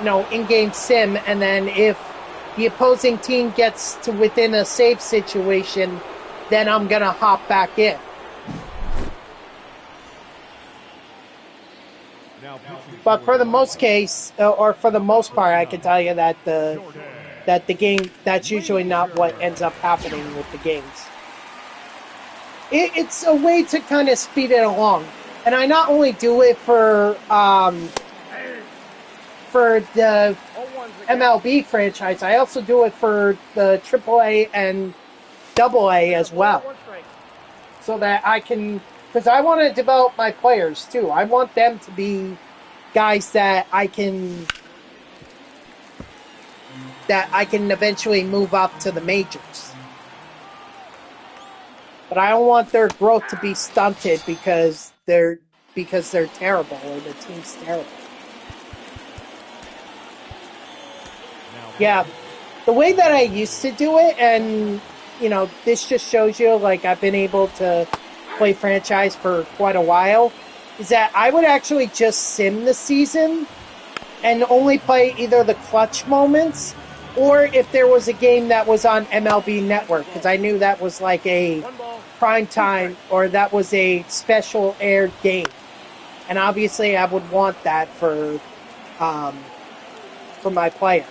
in-game sim, and then if the opposing team gets to within a save situation, then I'm going to hop back in. But for the most part, I can tell you that the game, that's usually not what ends up happening with the games. It's a way to kind of speed it along. And I not only do it for the MLB franchise, I also do it for the AAA and AA as well. So that I can, because I want to develop my players too. I want them to be guys that I can eventually move up to the majors. But I don't want their growth to be stunted because they're terrible, or the team's terrible. Yeah, the way that I used to do it, and this just shows you I've been able to play franchise for quite a while, is that I would actually just sim the season and only play either the clutch moments, or if there was a game that was on MLB Network, because I knew that was a prime time, or that was a special aired game. And obviously I would want that for for my players.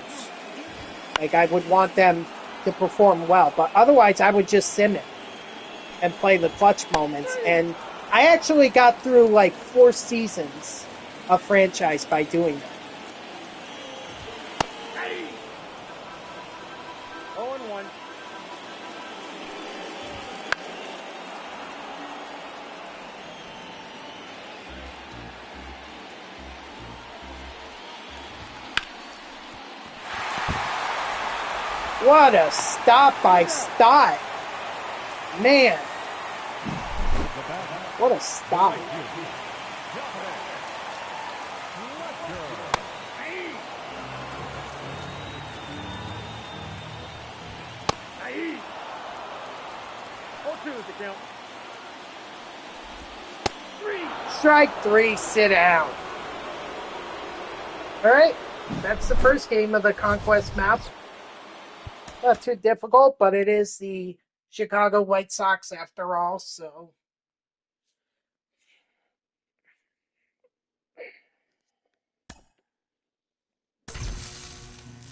Like, I would want them to perform well, but otherwise I would just sim it and play the clutch moments. And I actually got through like 4 seasons of franchise by doing that. 0-1. What a stop by Stott. Man. What a stop. Nice. 0-2 is the count. 3. Strike 3, sit down. Alright, that's the first game of the Conquest map. Not too difficult, but it is the Chicago White Sox after all, so.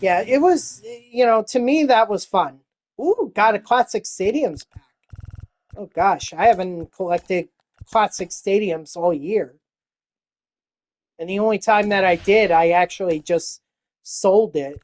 Yeah, it was, to me that was fun. Ooh, got a Classic Stadiums pack. Oh gosh, I haven't collected Classic Stadiums all year. And the only time that I did, I actually just sold it.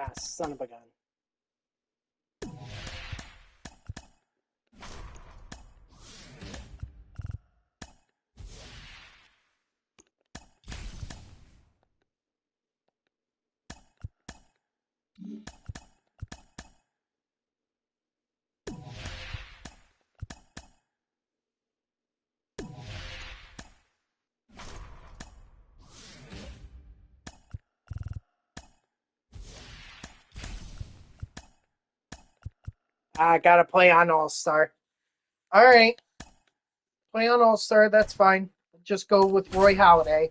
Ah, son of a gun. I gotta play on All-Star. Alright. Play on All-Star, that's fine. Just go with Roy Halladay.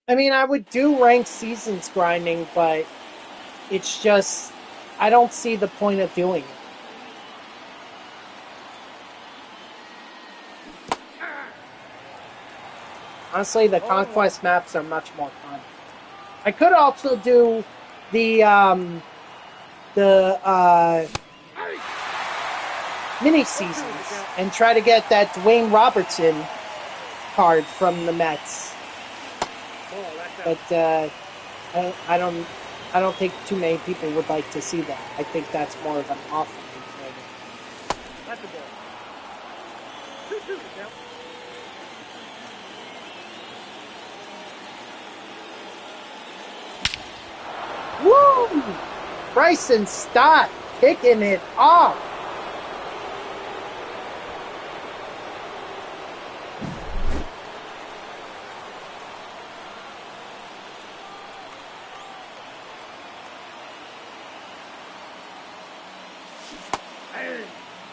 I mean, I would do ranked seasons grinding, but it's just, I don't see the point of doing it. Honestly, the Conquest maps are much more fun. I could also do the mini seasons and try to get that Dwayne Robertson card from the Mets. But I don't think too many people would like to see that. I think that's more of an offering thing. That's a ball. 2-2 is the count. Woo! Bryson Stott kicking it off.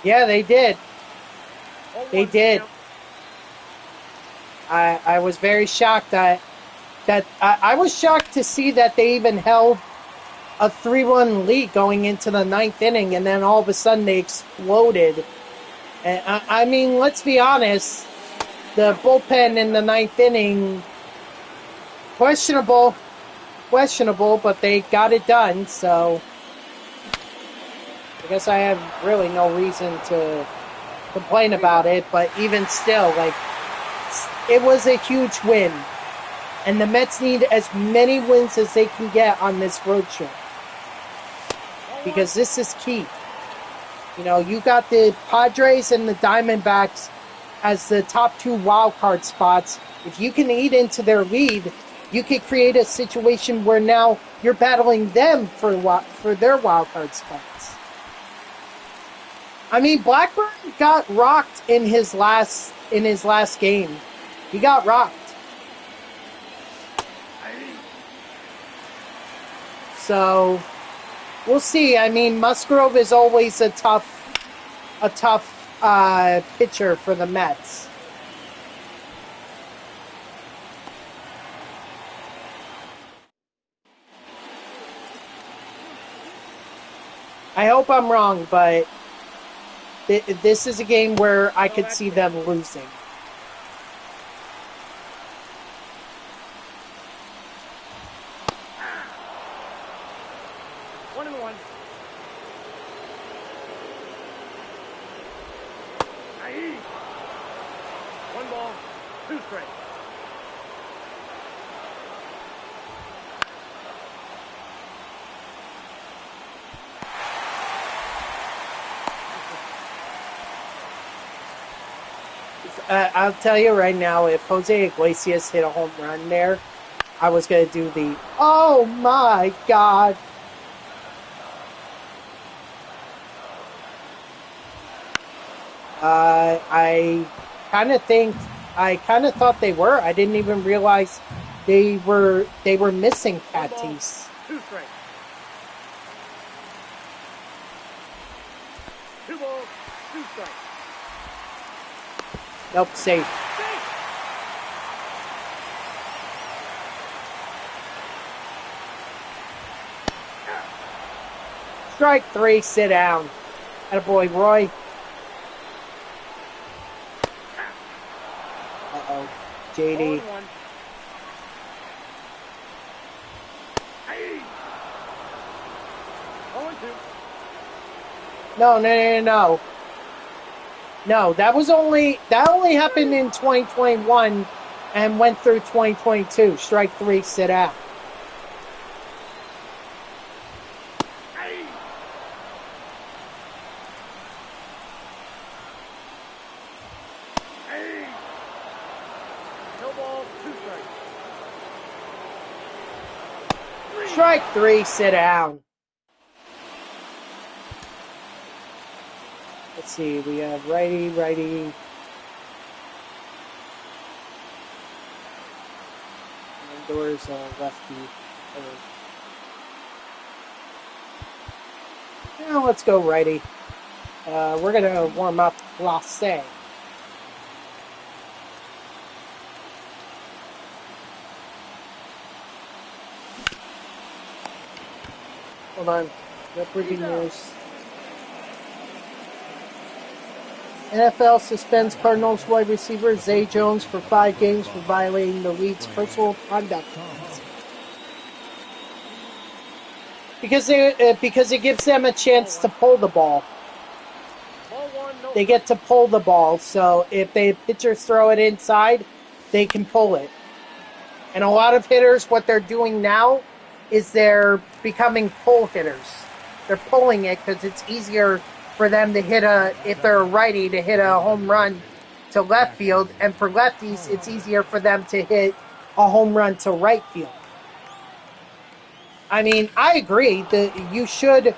Yeah, they did. They did. I was very shocked that I was shocked to see that they even held a 3-1 lead going into the 9th inning, and then all of a sudden they exploded. And I mean, let's be honest, the bullpen in the 9th inning, questionable, but they got it done, so I guess I have really no reason to complain about it, but even still, like, it was a huge win. And the Mets need as many wins as they can get on this road trip, because this is key. You know, you got the Padres and the Diamondbacks as the top 2 wild card spots. If you can eat into their lead, you could create a situation where now you're battling them for their wild card spots. I mean, Blackburn got rocked in his last game. He got rocked. So we'll see. I mean, Musgrove is always a tough pitcher for the Mets. I hope I'm wrong, but this is a game where I could see them losing. One ball, 2 strikes. I'll tell you right now, if Jose Iglesias hit a home run there, I was going to do the, oh my God. I kind of thought they were. I didn't even realize they were missing Tatis. 2 strikes. 2 balls, 2 strikes. Nope, safe. Strike 3, sit down. Attaboy, Roy. Uh-oh, JD. 0-1. No. No, that only happened in 2021 and went through 2022. Strike 3, sit out. No ball, 2 strikes. Strike 3, sit down. Let's see, we have righty. Doors lefty. Now let's go righty. We're gonna warm up Lasse. Hold on. Got breaking news. NFL suspends Cardinals wide receiver Zay Jones for 5 games for violating the league's personal conduct policy. Because it gives them a chance to pull the ball. They get to pull the ball, so if the pitchers throw it inside, they can pull it. And a lot of hitters, what they're doing now is they're becoming pull hitters. They're pulling it because it's easier for them to hit if they're a righty, to hit a home run to left field. And for lefties, it's easier for them to hit a home run to right field. I mean, I agree that you should,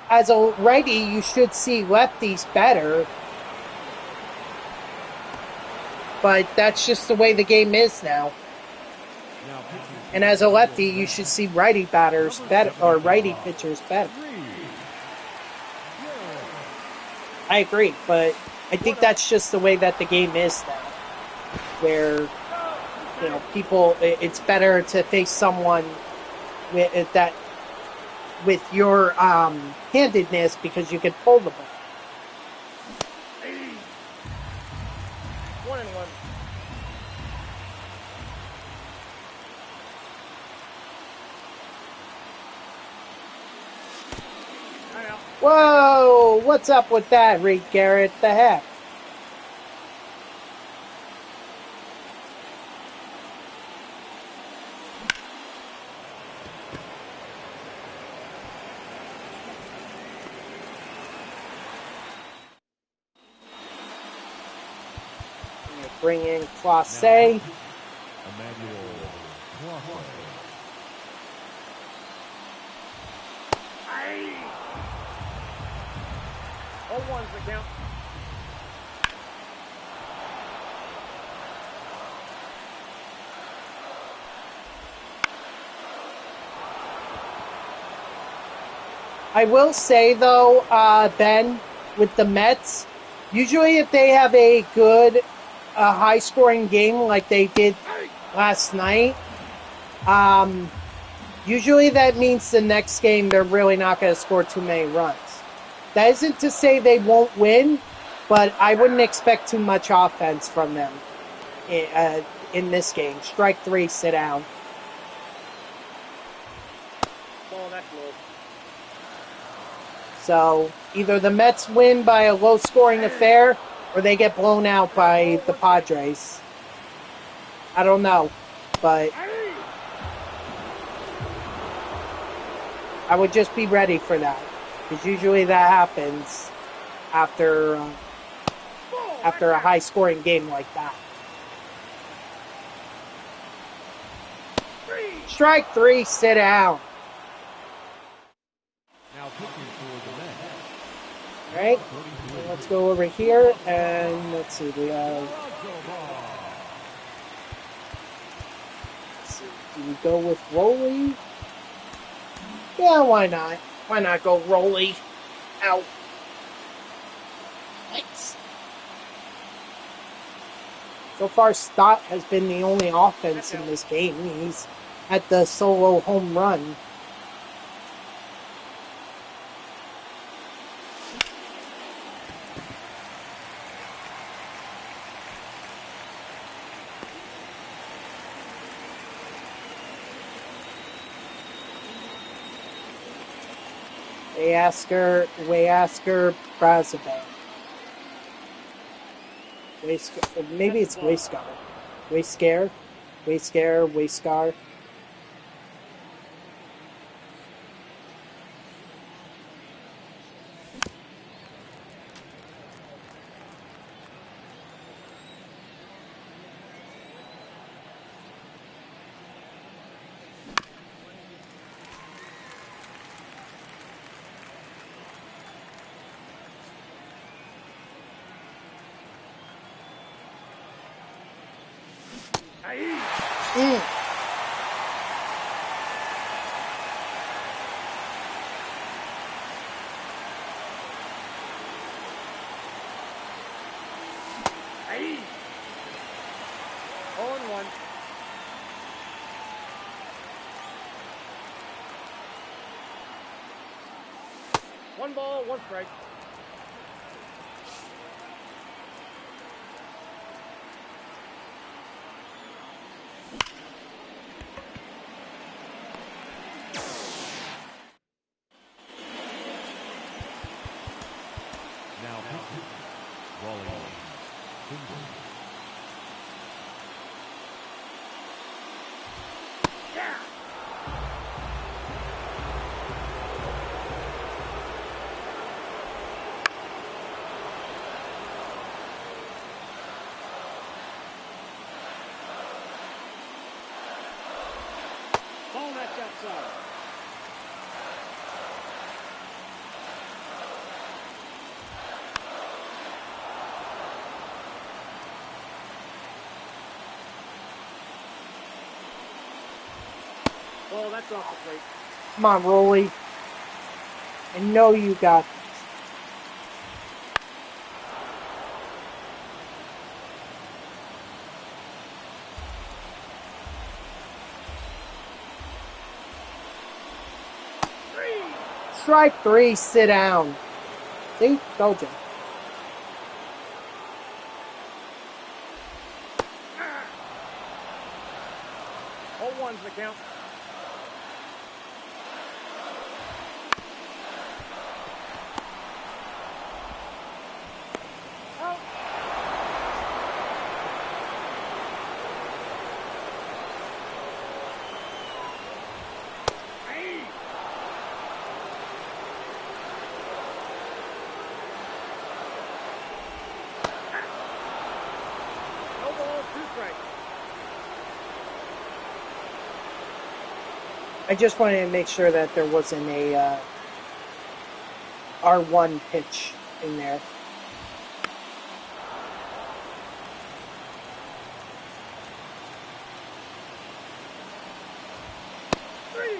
as a righty, you should see lefties better. But that's just the way the game is now. And as a lefty, you should see righty batters better, or righty pitchers better. I agree, but I think that's just the way that the game is now. Where, you know, people, it's better to face someone with your handedness because you can pull the ball. 1-1. Whoa! What's up with that, Reed Garrett? The heck? bring in Classe. Emmanuel Clause. Aye. 0-1's the count. I will say, though, Ben, with the Mets, usually if they have a good, high-scoring game like they did last night, usually that means the next game they're really not going to score too many runs. That isn't to say they won't win, but I wouldn't expect too much offense from them in this game. Strike 3, sit down. Ball, that's low. So either the Mets win by a low-scoring affair, or they get blown out by the Padres. I don't know, but I would just be ready for that, because usually that happens after a high-scoring game like that. Strike 3, sit down. Now pitching for the Mets. All right, so let's go over here, and let's see, we have... Let's see, do we go with Roley? Yeah, why not? Why not go Roley out? Thanks. So far, Stott has been the only offense in this game. He's at the solo home run. Wayasker, Brazaban. Maybe it's Wayscar. Wayscar. Aye. 0-1. One ball, one strike. Now pitching. Rolling. Yeah. Ball, that's outside. Ball, that's off the plate. Come on, Roley. I know you got this. Strike 3, sit down. See? Told you. Oh, one's the count. Out. Aye. No 2 strikes. I just wanted to make sure that there wasn't a R1 pitch in there.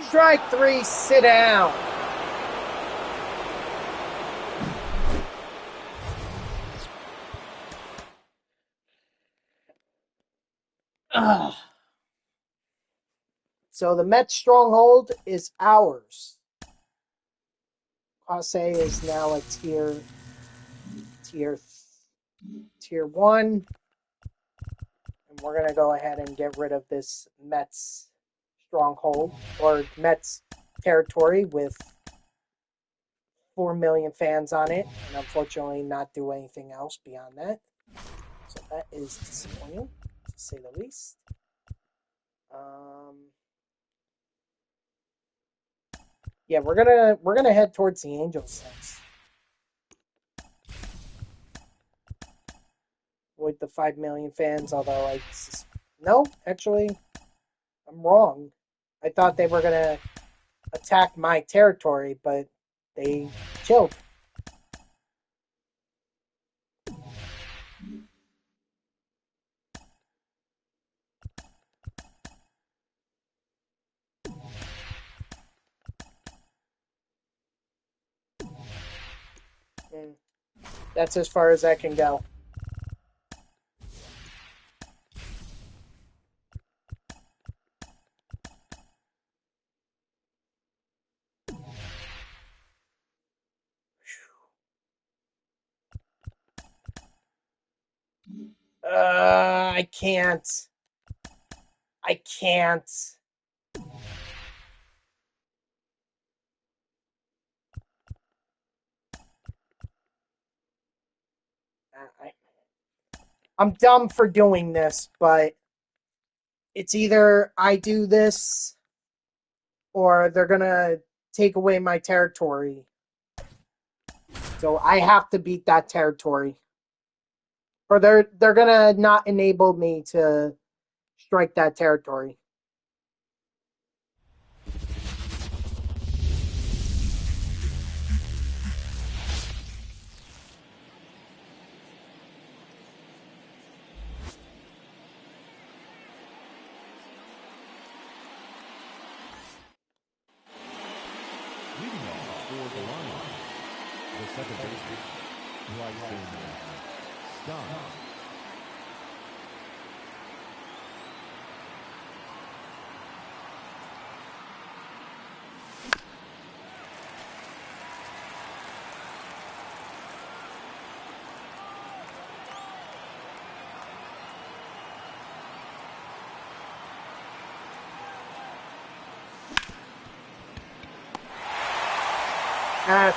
Strike 3, sit down. Ugh. So the Mets stronghold is ours. Class A is now a tier 1. And we're going to go ahead and get rid of this Mets stronghold or Mets territory with 4 million fans on it, and unfortunately not do anything else beyond that. So that is disappointing, to say the least. Yeah, we're gonna head towards the Angels next. With the 5 million fans, although no, actually, I'm wrong. I thought they were gonna attack my territory, but they chilled. That's as far as I can go. I can't. I can't. I'm dumb for doing this, but it's either I do this or they're gonna take away my territory. So I have to beat that territory. Or they're gonna not enable me to strike that territory. Leading off for the line, the second baseman, Bryson Stott.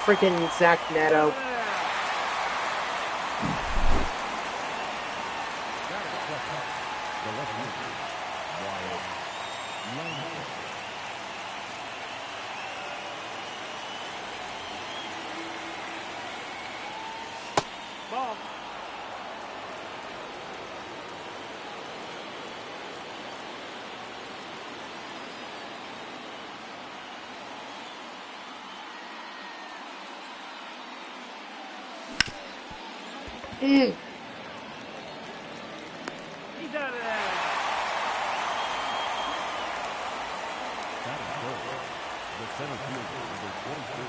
Freaking Zach Neto. The left-hander, Wyatt Langford. Ball. Mm. He's out of there. That is goal. The center fielder, number 24,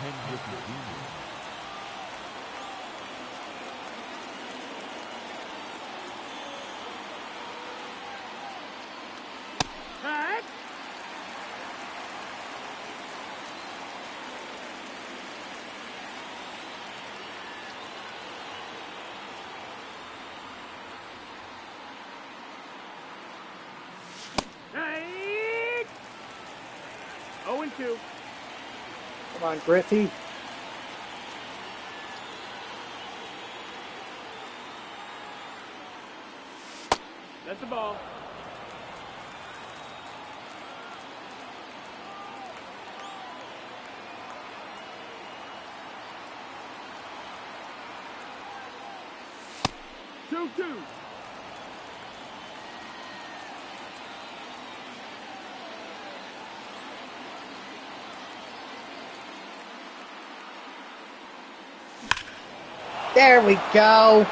Henry Jr. Tag. Tag. 0-2. Come on, Griffey. That's the ball. Two. There we go.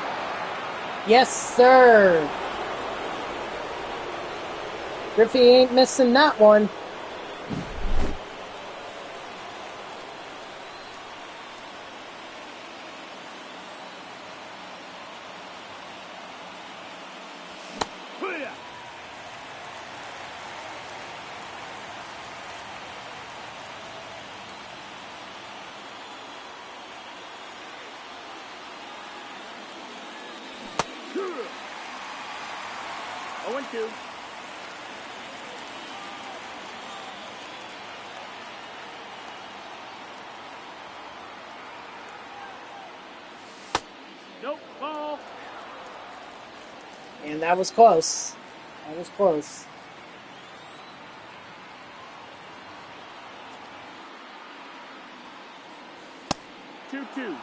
Yes, sir. Griffey ain't missing that one. Oh, and 2. Nope, ball. And that was close. That was close. Two.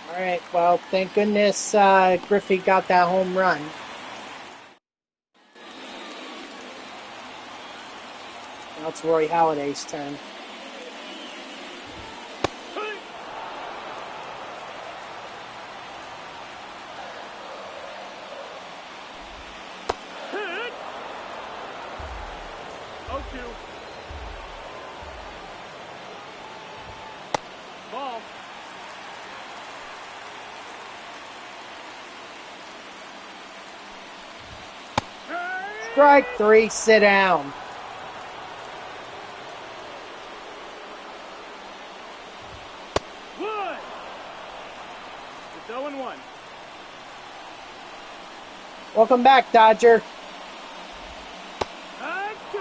All right, well, thank goodness Griffey got that home run. Now it's Roy Halladay's turn. Hit. 0-2. Ball. Strike 3, sit down. Wood. It's 0-1. Welcome back, Dodger. And 2.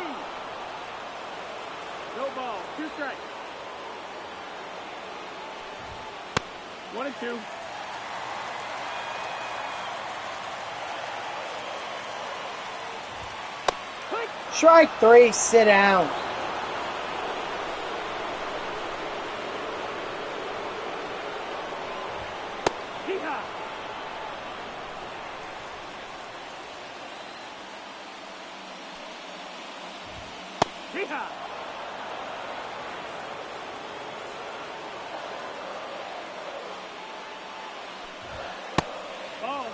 No ball. 2 strikes. 1 and 2. Strike 3, sit down. Hee-haw. Hee-haw. Ball.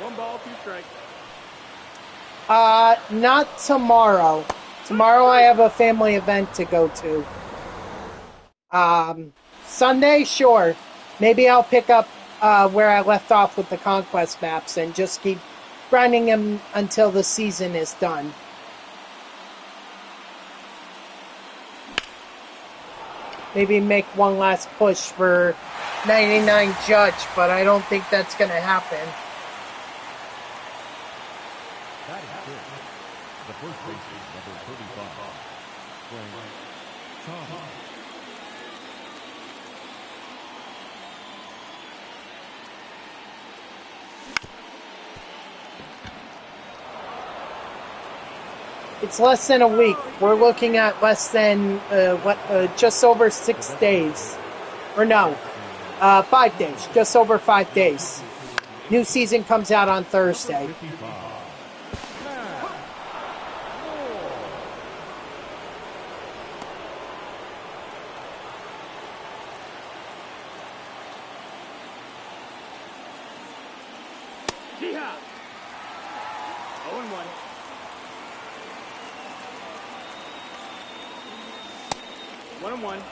1 ball, 2 strikes. Not tomorrow. Tomorrow I have a family event to go to. Sunday, sure. Maybe I'll pick up where I left off with the Conquest maps and just keep grinding them until the season is done. Maybe make one last push for 99 Judge, but I don't think that's going to happen. That is good. The first baseman, number 35, Frank Thomas. It's less than a week. We're looking at less than, just over 6 days. Or no, 5 days. Just over 5 days. New season comes out on Thursday. 55. Hee-haw. 0-1. One and 1.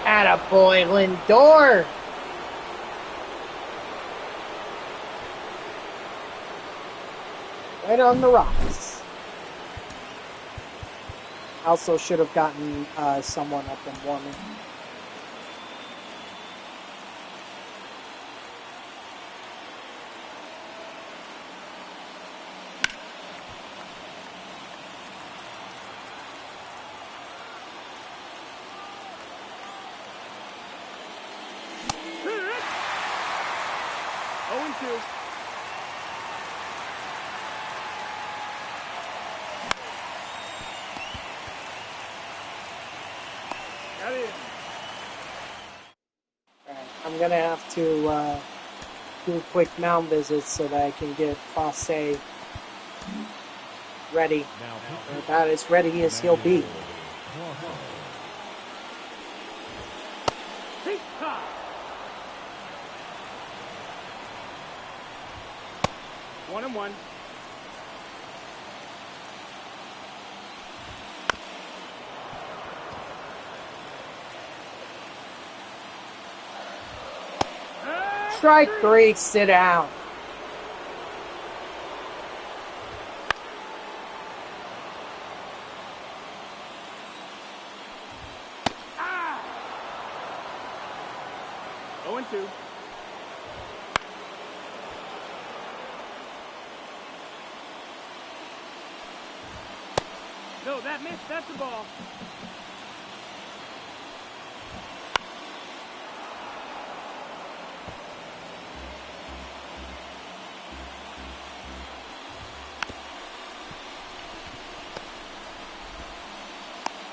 Attaboy, Lindor. Right on the rocks. Also should have gotten someone up and warming. Hit. 0-2. Got it. Alright, I'm gonna have to do a quick mound visit so that I can get Fosse ready. Or about as ready as he'll be. Tick-tock. 1-1. Strike 3, sit down. Ah! 0-2. No, that missed. That's the ball.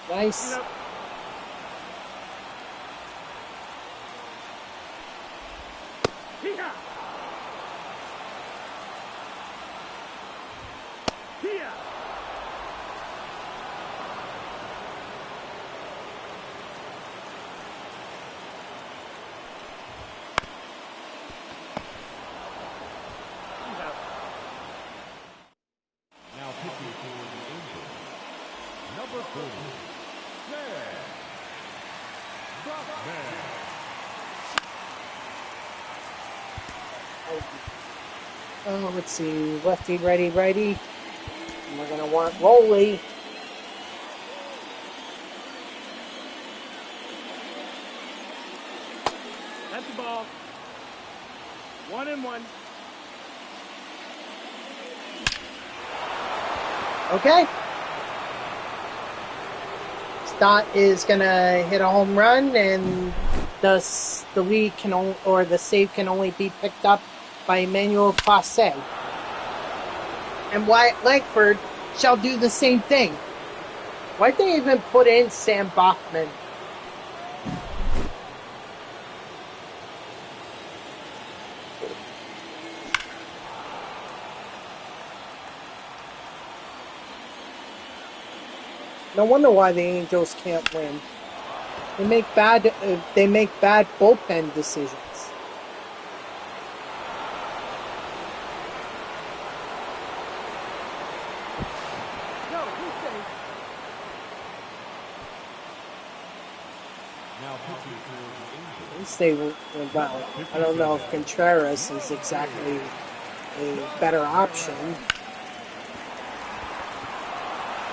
Nice. Here. Here. Now pitching for the Angels, number 40, Brockman. Oh, let's see. Lefty, righty, righty. And we're gonna want Rolly. That's the ball. 1-1. Okay. Stott is gonna hit a home run, and thus the lead can only, or the save can only be picked up by Emmanuel Fosse. And Wyatt Langford shall do the same thing. Why'd they even put in Sam Bachman? No wonder why the Angels can't win. They make bad bullpen decisions. No, he's safe. Now pitching for the Angels, At least they were, well, I don't know if Contreras is exactly a better option.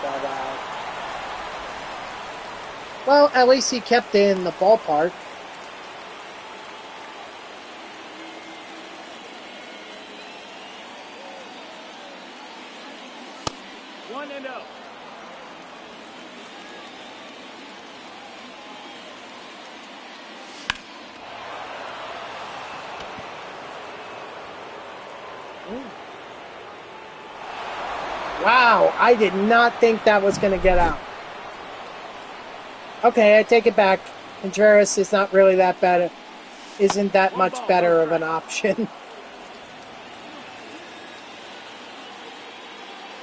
But, well, at least he kept it in the ballpark. One and oh. Wow, I did not think that was going to get out. Okay, I take it back. Contreras is not really that bad. Isn't that much better of an option.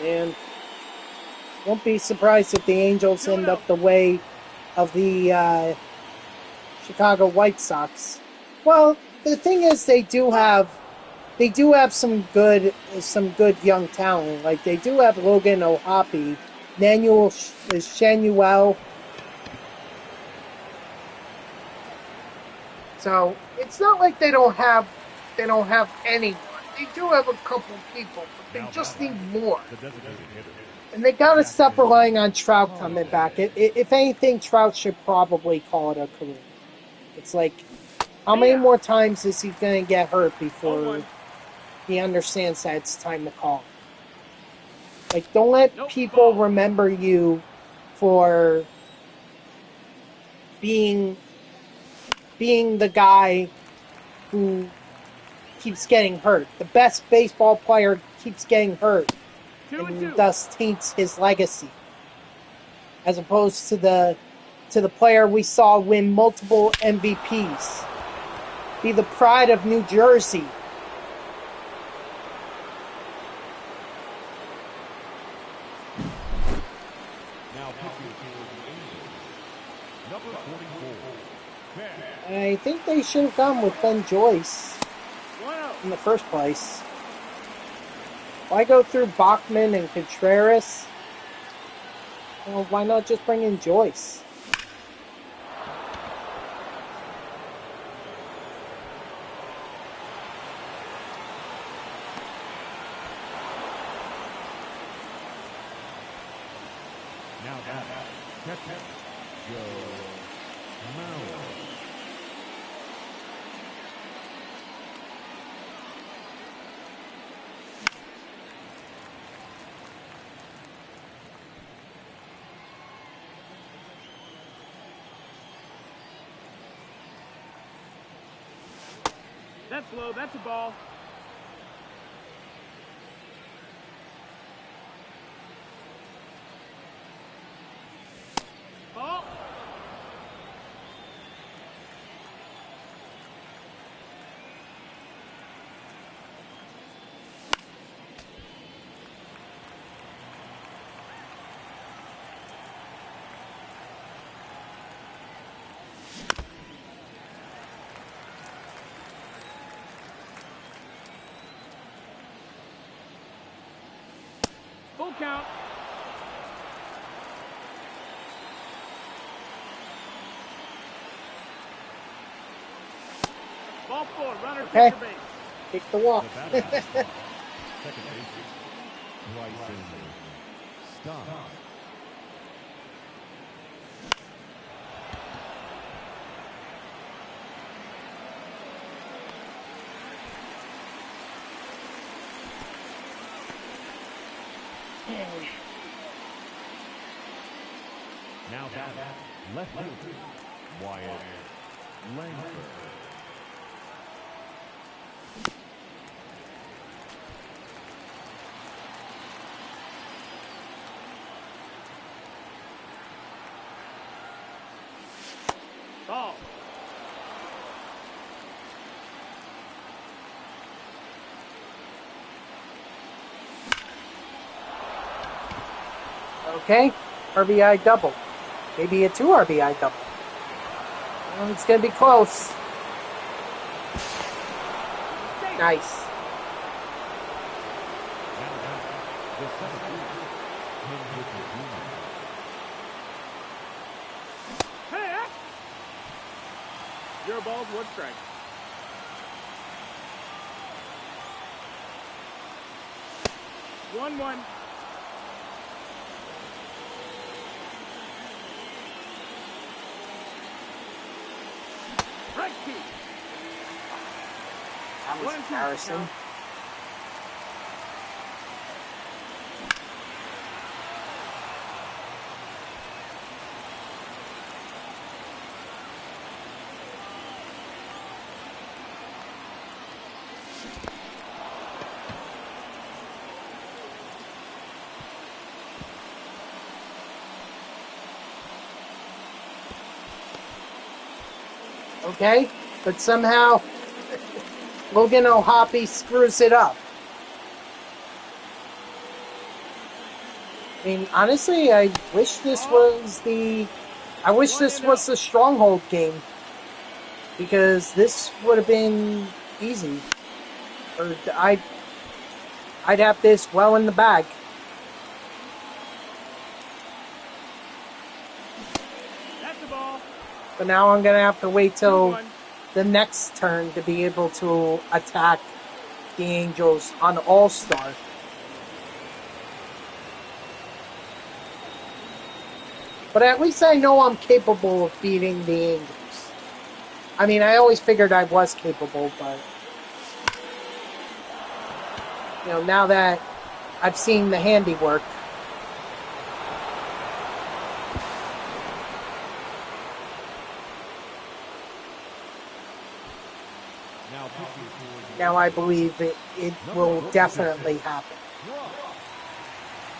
And won't be surprised if the Angels end up the way of the Chicago White Sox. Well, the thing is, they do have some good young talent. Like they do have Logan O'Hoppe, Nanuel Shanuel. So it's not like they don't have anyone. They do have a couple people, but they just need more. the designated hitter. And they got to stop relying on Trout coming back. If anything, Trout should probably call it a career. It's like, how many more times is he going to get hurt before he understands that it's time to call? Like, don't let people remember you for being the guy who keeps getting hurt. The best baseball player keeps getting hurt, and thus taints his legacy. As opposed to the to the player we saw win multiple MVPs. Be the pride of New Jersey. Now pitching for the Angels, number 44, Ben. I think they should have gone with Ben Joyce 1-0. in the first place. Why go through Bachman and Contreras? Well, why not just bring in Joyce? Now that catcher, Joe Mauer. That's low. That's a ball. Ball. Full count. Ball 4. Runner Okay. takes the base. Take the walk. The batter, second baseman, Bryson Stott. Now batter, left fielder, Wyatt Langford. Ball. Okay, RBI double. Maybe a 2 RBI double. Well, it's going to be close. Nice. Now batter, the center fielder, Ken Griffey Jr. Hey! 0 balls, 1 strike. One. Right key. That was 1 and 2. embarrassing. Count. Okay, but somehow Logan O'Hoppe screws it up. I mean, honestly, I wish this was the stronghold game, because this would have been easy. Or I'd have this well in the bag. That's the ball. But now I'm gonna have to wait till 2-1. the next turn to be able to attack the Angels on All-Star. But at least I know I'm capable of beating the Angels. I mean, I always figured I was capable, but now that I've seen the handiwork. Now pitching for the Now I believe it will definitely happen. Rock.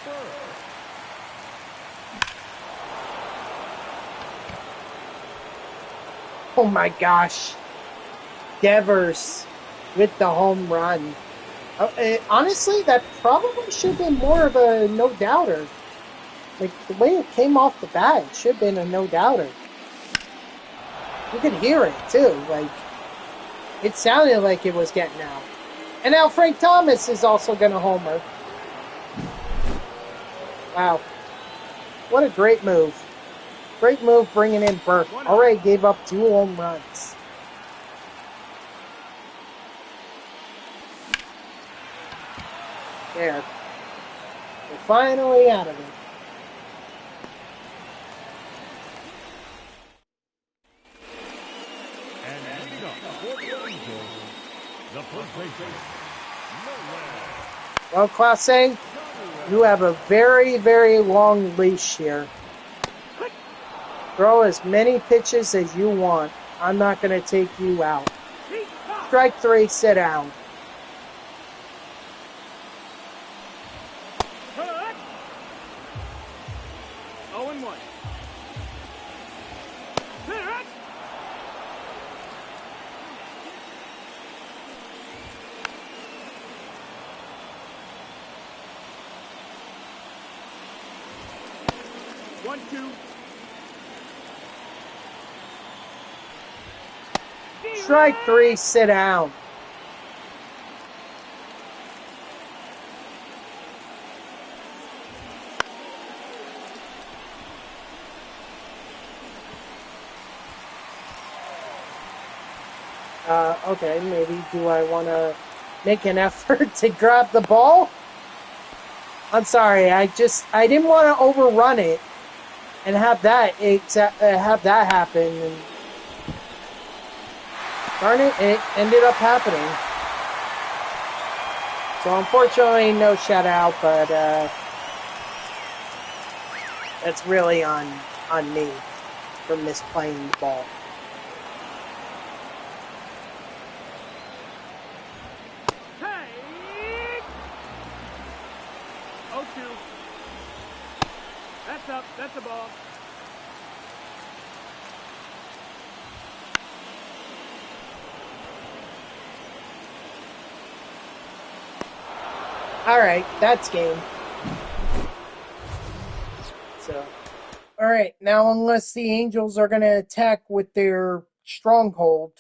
Third. Oh my gosh. Devers with the home run. Honestly, that probably should have been more of a no-doubter. Like, the way it came off the bat, it should have been a no-doubter. You could hear it, too. Like, it sounded like it was getting out. And now Frank Thomas is also going to homer. Wow. What a great move. Great move bringing in Burke. Already gave up 2 home runs. There. We're finally out of it. And leading up for the Angels, the first baseman, Well, Clase, you have a very, very long leash here. Throw as many pitches as you want. I'm not going to take you out. Strike 3, sit down. Cut. 0-1. Hit. One, two. Strike 3, sit down. Okay, maybe do I want to make an effort to grab the ball? I'm sorry, I didn't want to overrun it and have that happen. And darn it, it ended up happening. So unfortunately, no shutout, but that's really on me for misplaying the ball. Hey! 0-2. That's up. That's the ball. All right, that's game. So, all right, now unless the Angels are going to attack with their stronghold.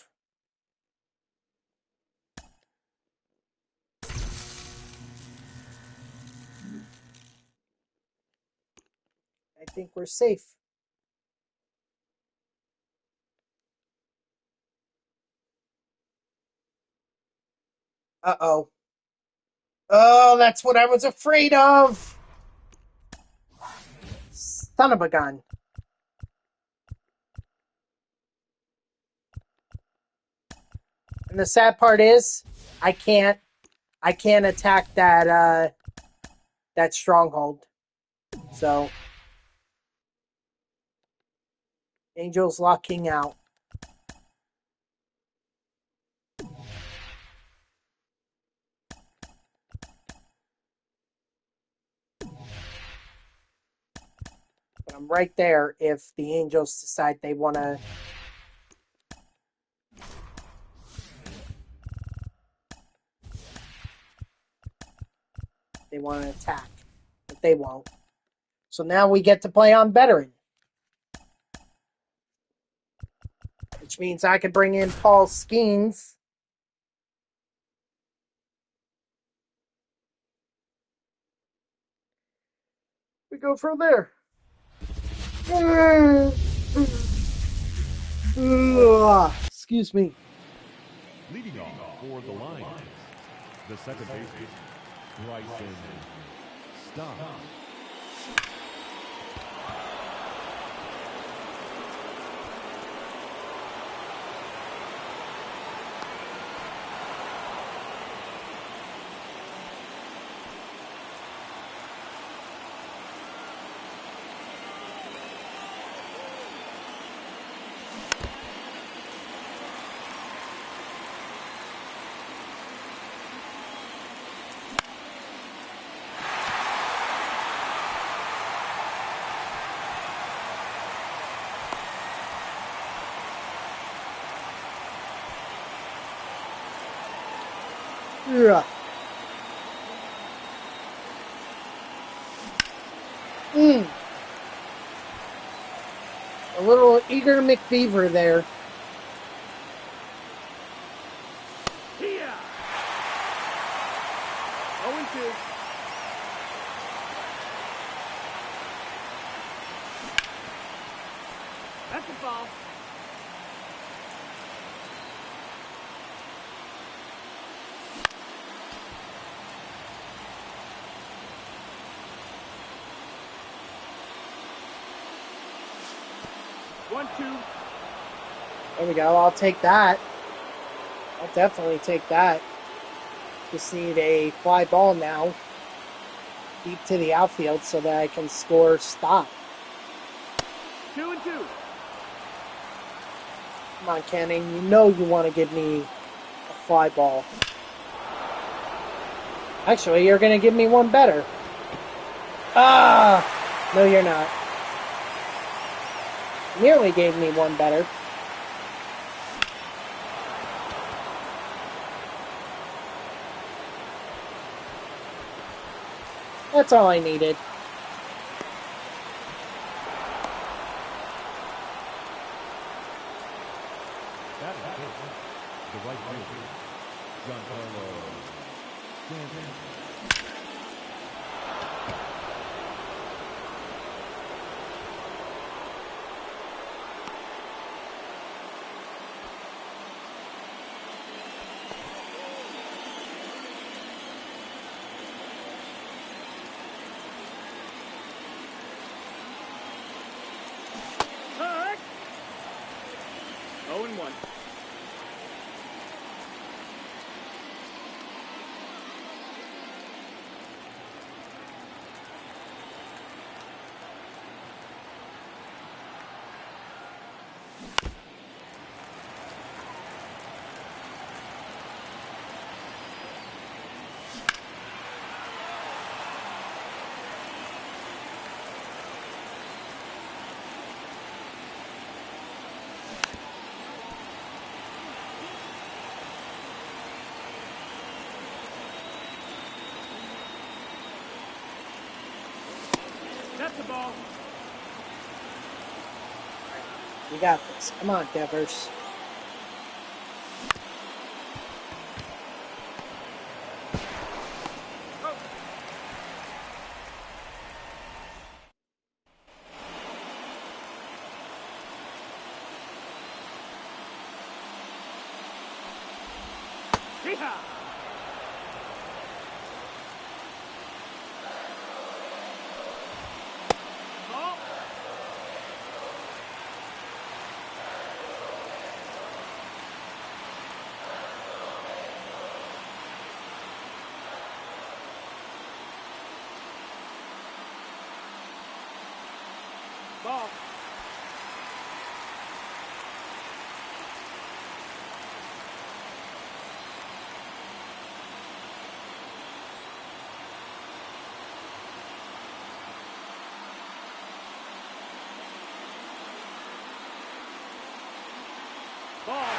I think we're safe. Uh-oh. Oh, that's what I was afraid of. Son of a gun. And the sad part is, I can't attack that stronghold. So, Angels locking out. But I'm right there if the Angels decide they want to. They want to attack, but they won't. So now we get to play on veteran, which means I could bring in Paul Skeens. We go from there. Excuse me. leading off for the Lions, the second baseman, Bryson Stott. Yeah. A little eager McBeaver there. Here. 0-2. That's a foul. One, two. There we go. I'll take that. I'll definitely take that. Just need a fly ball now. Deep to the outfield so that I can score stop. 2-2. Come on, Cannon. You know you want to give me a fly ball. Actually, you're going to give me one better. Ah! No, you're not. Nearly gave me one better. That's all I needed. That is it. The right fielder, Giancarlo Stanton. Hut. 0-1. That's the ball. You got this. Come on, Devers. Yeehaw. Ball. Ball. Ball.